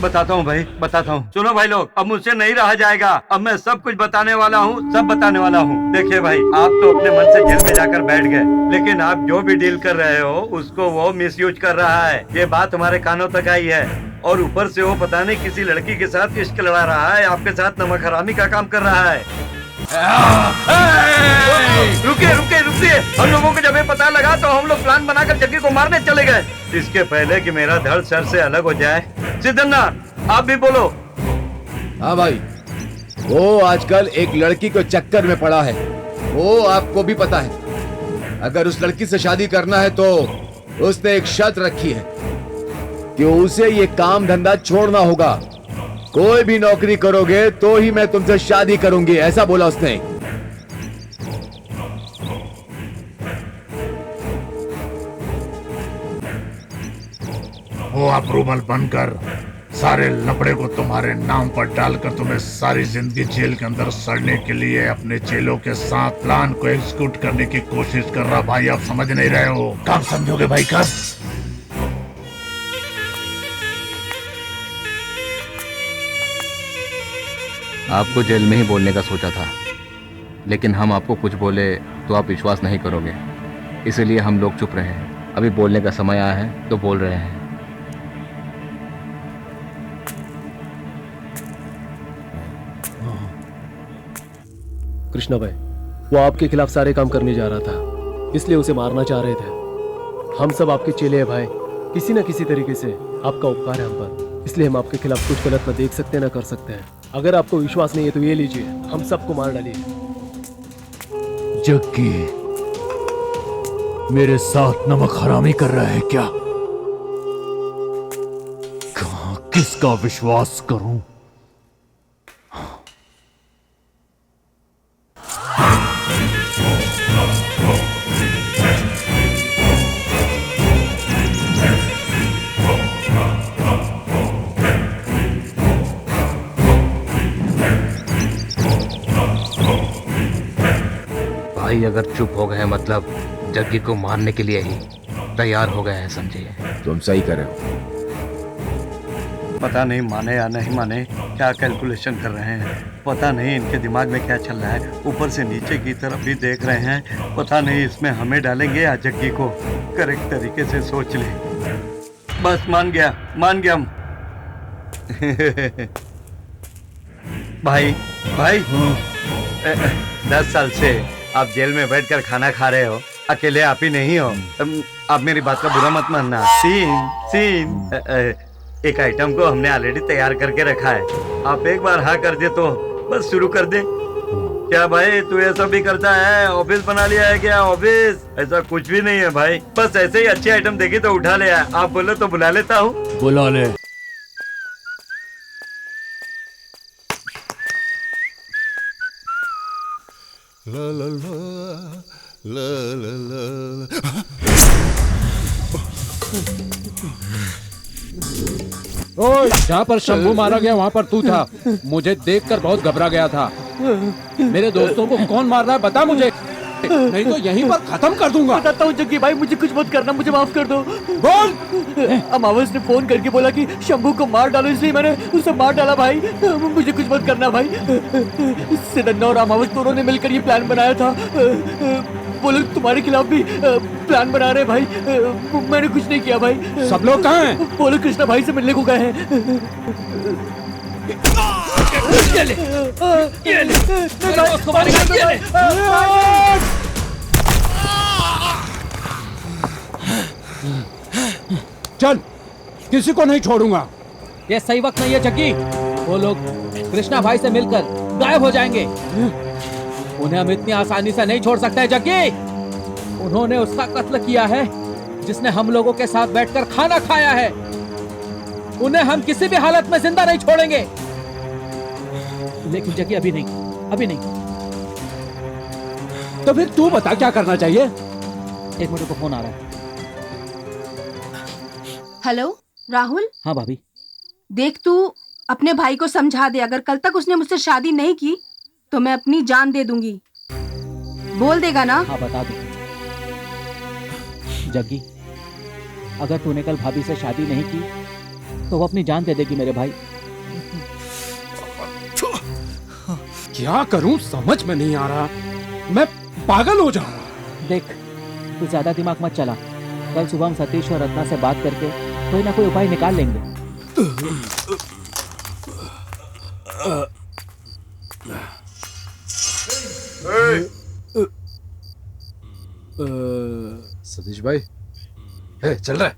बताता हूँ भाई, बताता हूँ। सुनो भाई लोग, अब मुझसे नहीं रहा जाएगा। अब मैं सब कुछ बताने वाला हूँ, सब बताने वाला हूँ। देखिए भाई, आप तो अपने मन से जेल में जाकर बैठ गए, लेकिन आप जो भी डील कर रहे हो उसको वो मिसयूज कर रहा है। ये बात हमारे कानों तक आई है, और ऊपर से वो पता नहीं किसी लड़की के साथ इश्क लड़ा रहा है, आपके साथ नमक हरामी का काम कर रहा है। रुकिए रुकिए रुकिए, हम लोगों को जब ये पता लगा तो हम लोग प्लान बनाकर जग्गी को मारने चले गए। इसके पहले कि मेरा धड़ सर से अलग हो जाए, सिद्धन्ना आप भी बोलो। हाँ भाई, वो आजकल एक लड़की को चक्कर में पड़ा है, वो आपको भी पता है। अगर उस लड़की से शादी करना है तो उसने एक शर्त रखी है कि उसे ये काम धंधा छोड़ना होगा। कोई भी नौकरी करोगे तो ही मैं तुमसे शादी करूंगी, ऐसा बोला उसने। रूमाल बनकर सारे लपड़े को तुम्हारे नाम पर डालकर तुम्हें सारी जिंदगी जेल के अंदर सड़ने के लिए अपने चेलों के साथ प्लान को एग्जीक्यूट करने की कोशिश कर रहा। भाई आप समझ नहीं रहे हो, कब समझोगे भाई, कब? आपको जेल में ही बोलने का सोचा था, लेकिन हम आपको कुछ बोले तो आप विश्वास नहीं करोगे, इसीलिए हम लोग चुप रहे हैं। अभी बोलने का समय आया है तो बोल रहे हैं। कृष्णा भाई, वो आपके खिलाफ सारे काम करने जा रहा था, इसलिए उसे मारना चाह रहे थे। हम सब आपके चेले हैं भाई, किसी न किसी तरीके से आपका उपकार है हम पर, इसलिए हम आपके खिलाफ कुछ गलत न देख सकते न कर सकते हैं। अगर आपको विश्वास नहीं है तो ये लीजिए, हम सबको मार डालिए। जग्गी मेरे साथ नमक हरामी कर रहा है क्या? कहां किसका विश्वास करूं? भाई अगर चुप हो गए मतलब जग्गी को मारने के लिए ही तैयार हो गए हैं, समझिए। तुम सही कर रहे हो। पता नहीं माने या नहीं माने, क्या कैलकुलेशन कर रहे हैं, पता नहीं इनके दिमाग में क्या चल रहा है। ऊपर से नीचे की तरफ भी देख रहे हैं, पता नहीं इसमें हमें डालेंगे या जग्गी को। करेक्ट तरीके से सोच ले। बस मान गया हम। भाई 10 साल से आप जेल में बैठकर खाना खा रहे हो, अकेले आप ही नहीं हो। आप मेरी बात का बुरा मत मानना। सीन एक आइटम को हमने ऑलरेडी तैयार करके रखा है, आप एक बार हाँ कर दे तो बस शुरू कर दे। क्या भाई तू ऐसा भी करता है? ऑफिस बना लिया है क्या? ऑफिस ऐसा कुछ भी नहीं है भाई, बस ऐसे ही अच्छी आइटम देखी तो उठा लिया। आप बोलो तो बुला लेता हूँ। बुला ले। ला ला ला ला ला ला। ओए, जहाँ पर शंभू मारा गया वहाँ पर तू था। मुझे देखकर बहुत घबरा गया था। मेरे दोस्तों को कौन मार रहा है बता मुझे, नहीं तो यहीं पर खत्म कर दूंगा। बताता हूँ जग्गी भाई, मुझे कुछ मत करना, मुझे माफ कर दो। बोल। अमावस ने फोन करके बोला कि शंभू को मार डालो, इसलिए मैंने उसे मार डाला भाई। मुझे कुछ मत करना भाई। सिदन्ना और अमावस दोनों ने मिलकर ये प्लान बनाया था। वो लोग तुम्हारे खिलाफ भी प्लान बना रहे हैं भाई। मैंने कुछ नहीं किया भाई। सब लोग कहाँ हैं? वो लोग कृष्णा भाई से मिलने को गए हैं। चल, किसी को नहीं छोड़ूंगा। ये सही वक्त नहीं है जग्गी। वो लोग कृष्णा भाई से मिलकर गायब हो जाएंगे। उन्हें हम इतनी आसानी से नहीं छोड़ सकते जग्गी। उन्होंने उसका कत्ल किया है जिसने हम लोगों के साथ बैठकर खाना खाया है। उन्हें हम किसी भी हालत में जिंदा नहीं छोड़ेंगे। लेकिन जग्गी अभी नहीं। तो फिर तू बता क्या करना चाहिए? एक मिनट को फोन आ रहा है। हेलो राहुल। हाँ भाभी। देख तू अपने भाई को समझा दे, अगर कल तक उसने मुझसे शादी नहीं की तो मैं अपनी जान दे दूंगी। बोल देगा ना? हाँ बता दो। जग्गी, अगर तूने कल भाभी से शादी नहीं की तो वो अपनी जान दे देगी मेरे भाई। क्या करूं समझ में नहीं आ रहा, मैं पागल हो जाऊंगा। देख तू ज्यादा दिमाग मत चला, कल सुबह हम सतीश और रत्ना से बात करके कोई ना कोई उपाय निकाल लेंगे। सतीश भाई, चल रहा है?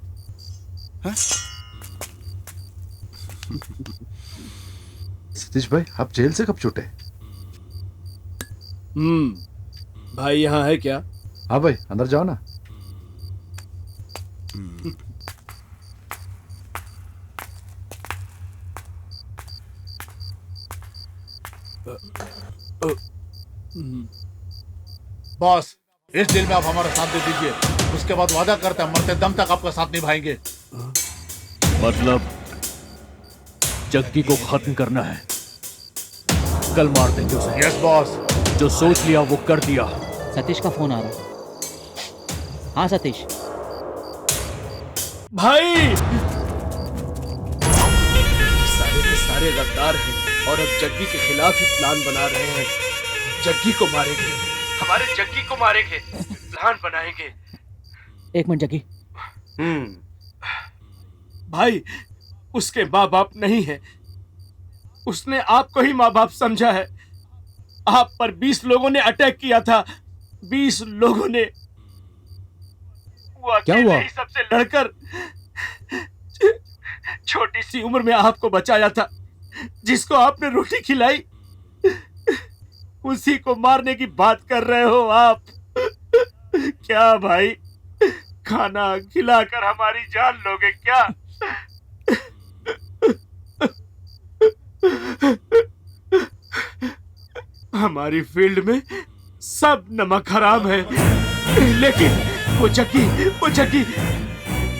सतीश भाई, आप जेल से कब छूटे? भाई यहाँ है क्या? हाँ भाई, अंदर जाओ ना। बॉस, इस डील में आप हमारा साथ दे दीजिए, उसके बाद वादा करते हैं मरते दम तक आपका साथ निभाएंगे। मतलब जग्गी को खत्म करना है। कल मार देंगे उसे। Yes boss. जो सोच लिया वो कर दिया। सतीश का फोन आ रहा है। हाँ सतीश भाई, सारे के सारे गद्दार हैं और अब जग्गी के खिलाफ ही प्लान बना रहे हैं। जग्गी को मारेंगे, हमारे जग्गी को मारेंगे, प्लान बनाएंगे। एक मिनट जग्गी। भाई, उसके माँ बाप नहीं है, उसने आपको ही माँ बाप समझा है। आप पर 20 लोगों ने अटैक किया था, 20 लोगों ने। वो क्या हुआ? सबसे लड़कर छोटी सी उम्र में आपको बचाया था। जिसको आपने रोटी खिलाई, उसी को मारने की बात कर रहे हो आप। क्या भाई, खाना खिलाकर हमारी जान लोगे क्या? हमारी फील्ड में सब नमक हराम है, लेकिन वो जग्गी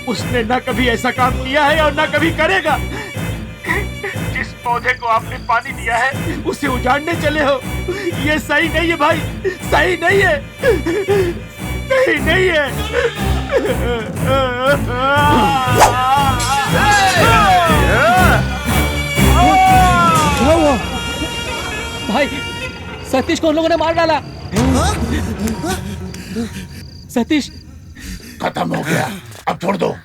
उसने ना कभी ऐसा काम किया है और ना कभी करेगा। जिस पौधे को आपने पानी दिया है उसे उजाड़ने चले हो। ये सही नहीं है भाई, सही नहीं है, सही नहीं है। क्या हुआ? भाई, सतीश को उन लोगों ने मार डाला। सतीश खत्म हो गया, अब छोड़ दो।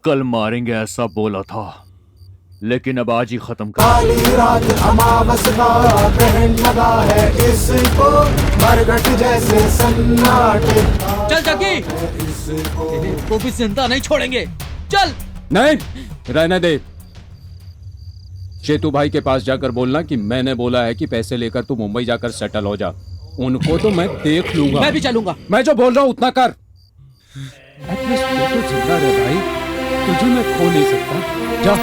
कल मारेंगे ऐसा बोला था, लेकिन अब आज ही खत्म कर। काली रात अमावस का ग्रहण लगा है, इसको मरघट जैसे सन्नाटे। चल जग्गी, वो भी जिंदा नहीं छोड़ेंगे। चल। नहीं, रहने दे। चेतू भाई के पास जाकर बोलना कि मैंने बोला है कि पैसे लेकर तू मुंबई जाकर सेटल हो जा। उनको तो मैं देख लूंगा। मैं भी चलूंगा। मैं जो बोल रहा हूँ उतना कर। एटलीस्ट तू तो जिंदा रह भाई, तुझे मैं खो नहीं सकता। जा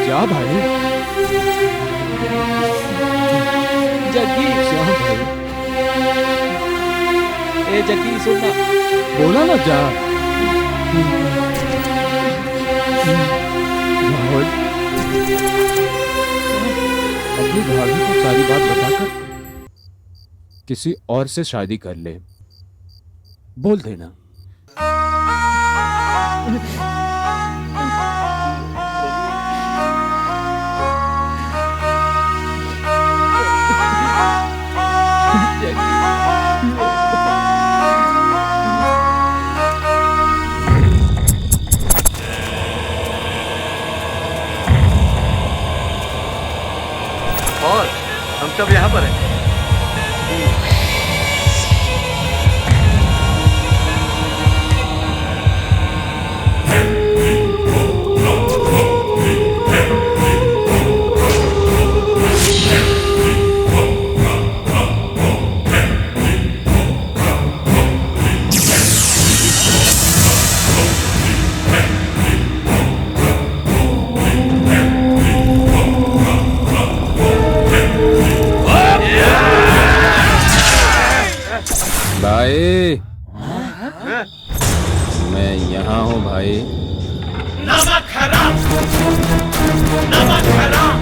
जा भाई, जग्गी। जा भाई। ए जग्गी सुनना, बोला ना जा। राहुल, अपनी भाभी को सारी बात बताकर किसी और से शादी कर ले, बोल देना। और हम सब यहाँ पर हैं। भाई, मैं यहाँ हूँ भाई। नमक हराम, नमक हराम,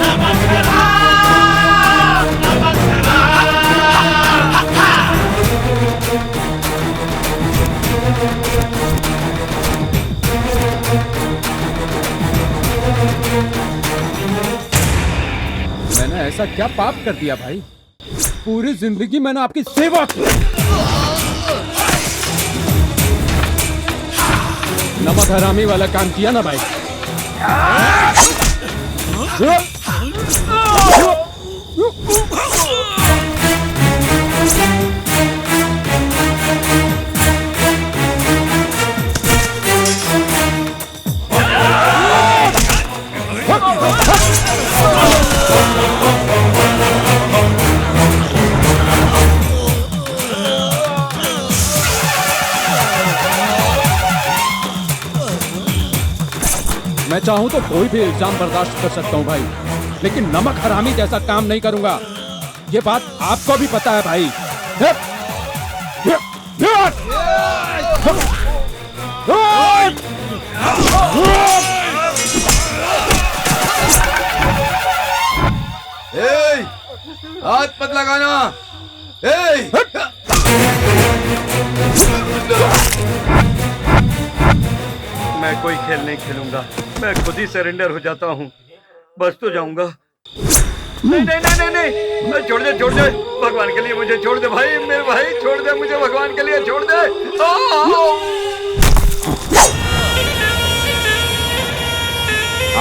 नमक हराम, नमक मैंने ऐसा क्या पाप कर दिया भाई? पूरी जिंदगी मैंने आपकी सेवा की। नमक हरामी वाला काम किया ना भाई। मैं चाहूं तो कोई भी इल्जाम बर्दाश्त कर सकता हूं भाई, लेकिन नमक हरामी जैसा काम नहीं करूंगा। ये बात आपको भी पता है भाई। हाथ मत लगाना। मैं कोई खेल नहीं खेलूंगा, मैं खुद ही सरेंडर हो जाता हूँ, बस तो जाऊंगा। नहीं नहीं नहीं नहीं नहीं, छोड़ दे भगवान के लिए मुझे छोड़ दे भाई, मेरे भाई छोड़ दे मुझे, भगवान के लिए छोड़ दे।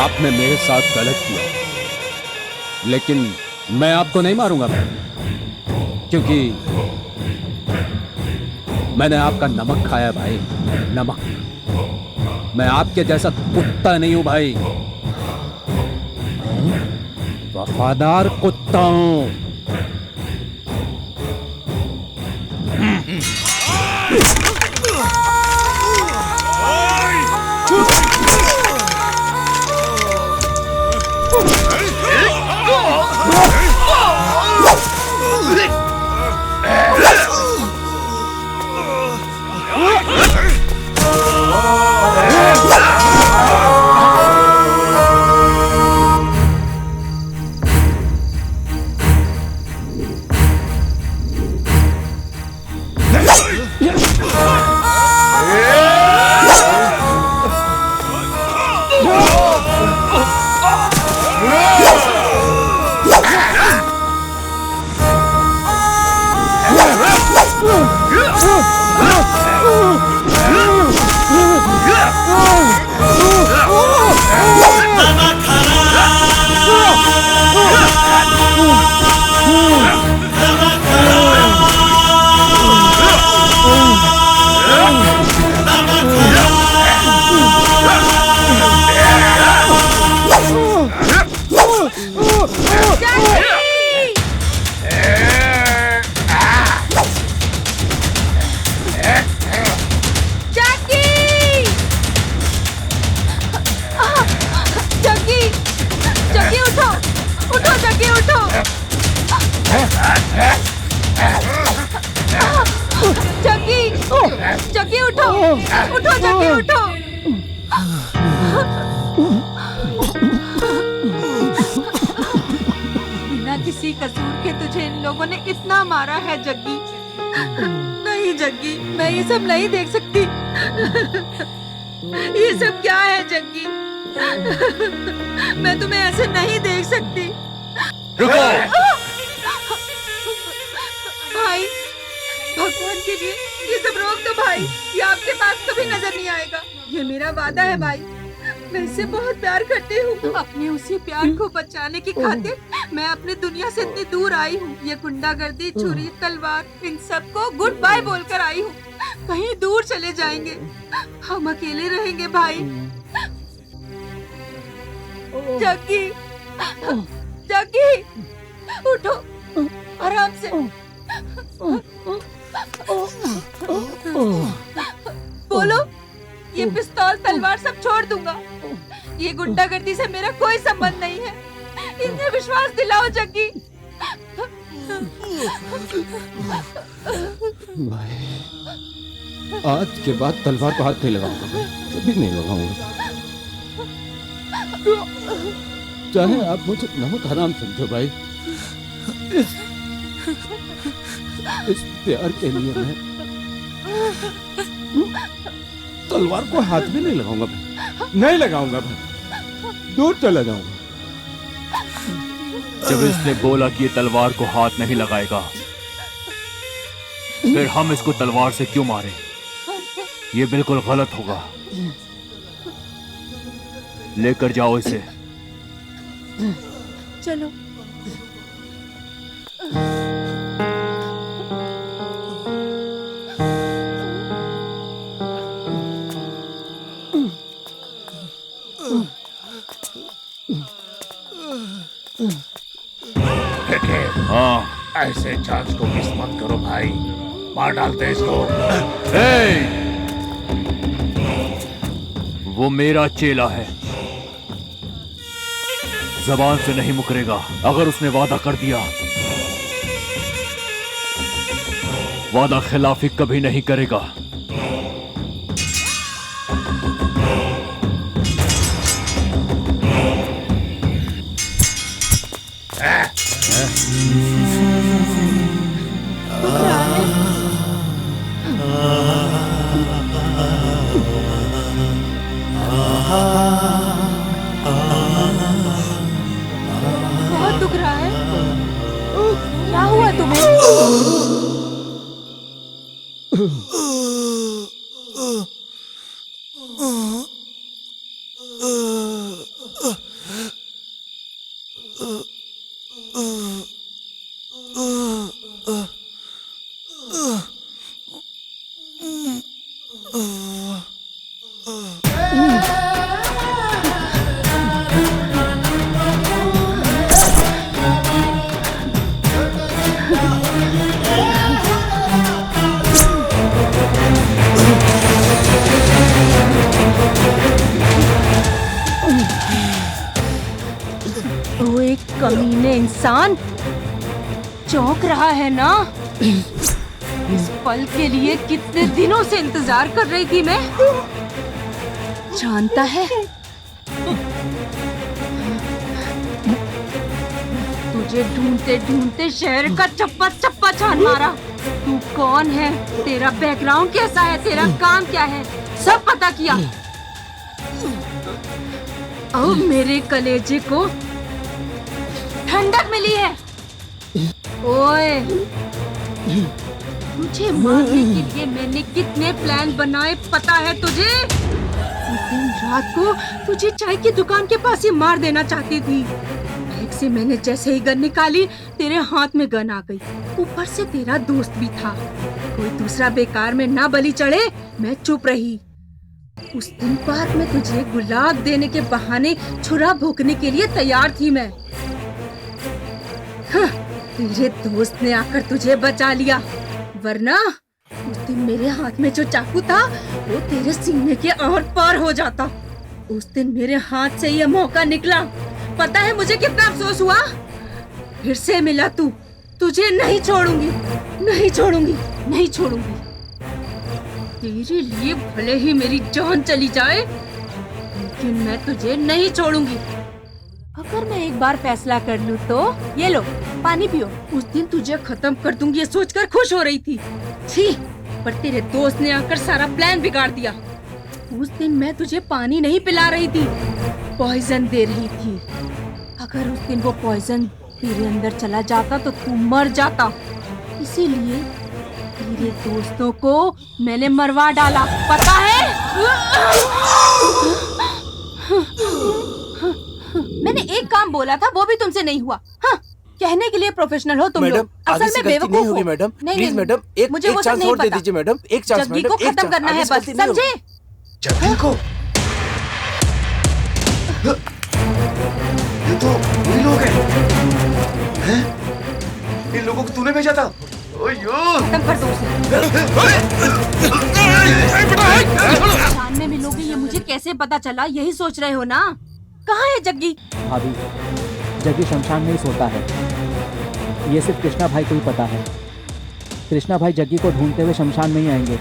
आपने मेरे साथ गलत किया, लेकिन मैं आपको नहीं मारूंगा भाई, क्योंकि मैंने आपका नमक खाया भाई, नमक। मैं आपके जैसा कुत्ता नहीं हूं भाई, वफादार कुत्ता हूं। जग्गी उठो, उठो जग्गी उठो। बिना किसी कसूर के तुझे इन लोगों ने इतना मारा है जग्गी। नहीं जग्गी, मैं ये सब नहीं देख सकती। ये सब क्या है जग्गी? मैं तुम्हें ऐसे नहीं देख सकती। रुको। भाई, भगवान के लिए ये सब रोक दो भाई, ये आपके पास कभी नजर नहीं आएगा। ये मेरा वादा है भाई, मैं इससे बहुत प्यार करती हूँ। अपने उसी प्यार को बचाने की खातिर मैं अपनी दुनिया से इतनी दूर आई हूँ। ये गुंडागर्दी, छुरी, तलवार, इन सब को गुड बाय बोलकर आई हूँ। कहीं दूर चले जाएंगे, हम अकेले रहेंगे भाई। जग्गी, जग्गी, उठो आराम से। बोलो, ये पिस्तौल तलवार सब छोड़ दूंगा। ये गुंडागर्दी से मेरा कोई संबंध नहीं है। इन्हें विश्वास दिलाओ जग्गी। भाई, आज के बाद तलवार को हाथ नहीं लगाऊंगा भाई, कभी नहीं लगाऊंगा। चाहे आप मुझे नमक हराम समझो भाई, इस प्यार के लिए मैं तलवार को हाथ भी नहीं लगाऊंगा भाई, नहीं लगाऊंगा भाई, दूर चला जाऊंगा। जब इसने बोला कि ये तलवार को हाथ नहीं लगाएगा, फिर हम इसको तलवार से क्यों मारे? ये बिल्कुल गलत होगा। लेकर जाओ इसे। चलो। हाँ, ऐसे चार्ज को मिस मत करो भाई, मार डालते इसको। वो मेरा चेला है, जबान से नहीं मुकरेगा। अगर उसने वादा कर दिया, वादा खिलाफी कभी नहीं करेगा। बहुत दुख रहा है। क्या हुआ तुम्हें? वो एक कमीने इंसान चौंक रहा है ना? इस पल के लिए कितने दिनों से इंतजार कर रही थी मैं। जानता है, तुझे ढूंढते ढूंढते शहर का चप्पा चप्पा छान मारा। तू कौन है, तेरा बैकग्राउंड कैसा है, तेरा काम क्या है, सब पता किया। अब मेरे कलेजे को ठंडक मिली है। ओए, तुझे मारने के लिए मैंने कितने प्लान बनाए पता है तुझे? उस दिन रात को तुझे चाय की दुकान के पास ही मार देना चाहती थी। बैग से मैंने जैसे ही गन निकाली, तेरे हाथ में गन आ गई। ऊपर से तेरा दोस्त भी था। कोई दूसरा बेकार में ना बलि चढ़े, मैं चुप रही। उस दिन पार्क में तुझे गुलाब देने के बहाने छुरा भोंकने के लिए तैयार थी मैं। हाँ, तेरे दोस्त ने आकर तुझे बचा लिया, वरना उस दिन मेरे हाथ में जो चाकू था वो तेरे सीने के आर पार हो जाता। उस दिन मेरे हाथ से ये मौका निकला, पता है मुझे कितना अफसोस हुआ। फिर से मिला तू, तुझे नहीं छोड़ूंगी, नहीं छोड़ूंगी, नहीं छोड़ूंगी। तेरे लिए भले ही मेरी जान चली जाए, लेकिन मैं तुझे नहीं छोड़ूंगी। अगर मैं एक बार फैसला कर लूं तो ये लो पानी पियो। उस दिन तुझे खत्म कर दूंगी ये सोचकर खुश हो रही थी। छी, पर तेरे दोस्त ने आकर सारा प्लान बिगाड़ दिया। उस दिन मैं तुझे पानी नहीं पिला रही थी, पॉइजन दे रही थी। अगर उस दिन वो पॉइजन तेरे अंदर चला जाता तो तू मर जाता। इसीलिए तेरे दोस्तों को मैंने मरवा डाला, पता है? मैंने एक काम बोला था, वो भी तुमसे नहीं हुआ। हाँ, कहने के लिए प्रोफेशनल हो तुम लोग, असल में बेवकूफ हो। मैडम, नहीं, प्लीज नहीं, मैडम, मुझे वो एक सब चांस नहीं और दे पता। दीजिए मैडम, एक चांस जग्गी को खत्म करना है बस, समझे? जग्गी को? ये तो वही लोग हैं। इन लोगों को तूने भेजा था? खत्म कर दो उसे। शान में मिलोगे ये मुझे कैसे पता चला, यही सोच रहे हो ना? कहाँ है जग्गी? भाभी, जग्गी शमशान में ही सोता है। ये सिर्फ कृष्णा भाई को ही पता है। कृष्णा भाई जग्गी को ढूंढते हुए शमशान में ही आएंगे,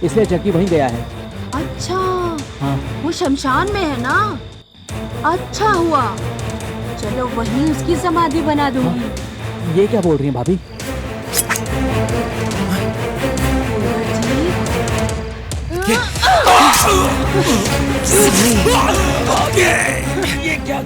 इसलिए जग्गी वहीं गया है। अच्छा, हाँ, वो शमशान में है ना? अच्छा हुआ, चलो वहीं उसकी समाधि बना दूंगी। ये क्या बोल रही हैं भाभी? ये क्या?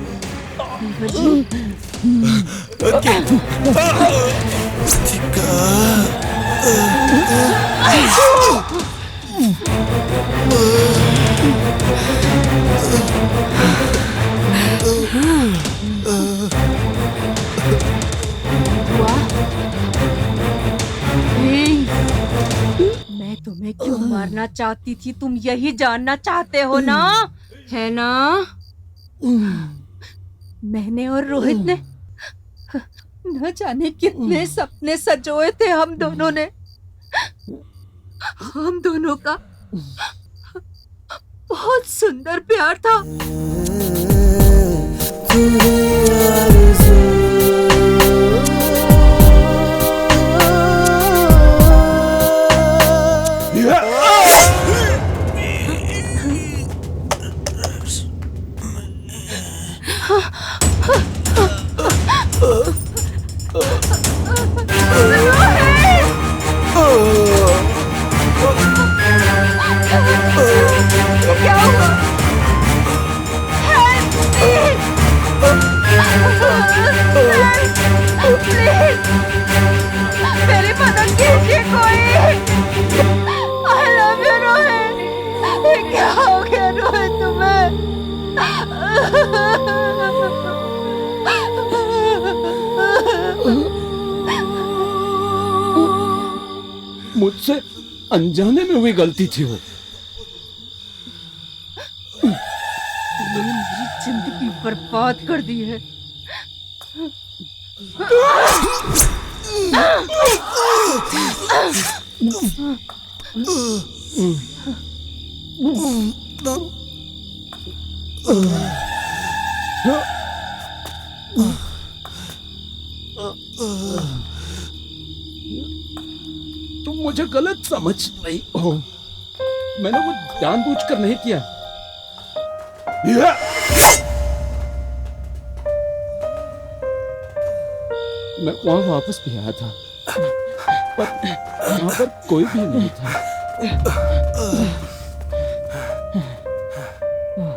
मैं तुम्हें क्यों मारना चाहती थी, तुम यही जानना चाहते हो ना? है ना? मैंने और रोहित ने न जाने कितने सपने सजोए थे हम दोनों ने। हम दोनों का बहुत सुंदर प्यार था। क्या हुआ? मेरी मदद कीजिए कोई। I love you Rohit. क्या हो गया रोहित तुम्हें? मुझसे अनजाने में हुई गलती थी वो। मेरी जिंदगी बर्बाद कर दी है। तुम मुझे गलत समझ रही हो। मैंने वो जानबूझकर नहीं किया। मैं वहां वापस भी आया था, पर यहाँ पर कोई भी नहीं था।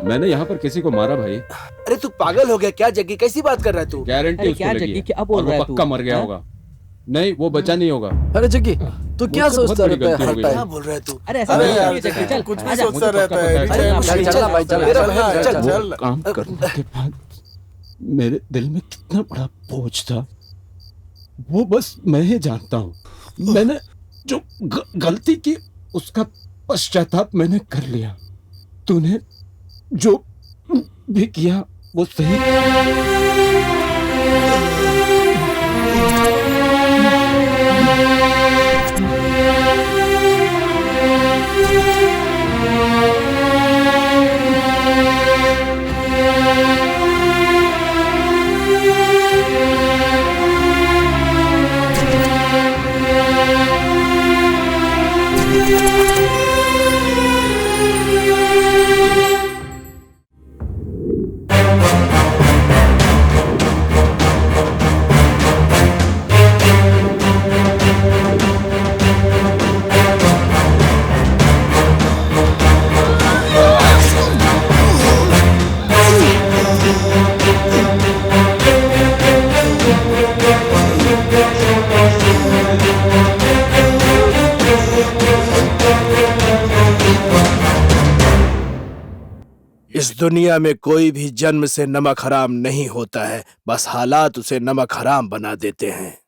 मैंने यहाँ पर किसी को मारा भाई। अरे तू पागल हो गया क्या जग्गी? कैसी बात कर रहा है तू? गारंटी उसको लगी है और वो पक्का मर गया होगा। नहीं, वो बचा नहीं होगा। अरे जग्गी तू क्या सोचता रहता है हर टाइम? क्या बोल रहा है तू? अरे ऐसा नहीं है जग्गी, चल कुछ भी आजा, सोचता रहता है। चल भाई चल वो काम करने के बाद मेरे दिल में कितना बड़ा बोझ था वो बस मैं ही जानता हूँ। मैंने जो गलती की उसका पश्चाताप मैंने कर लिया। तूने जो भी किया वो सही। इस दुनिया में कोई भी जन्म से नमक हराम नहीं होता है, बस हालात उसे नमक हराम बना देते हैं।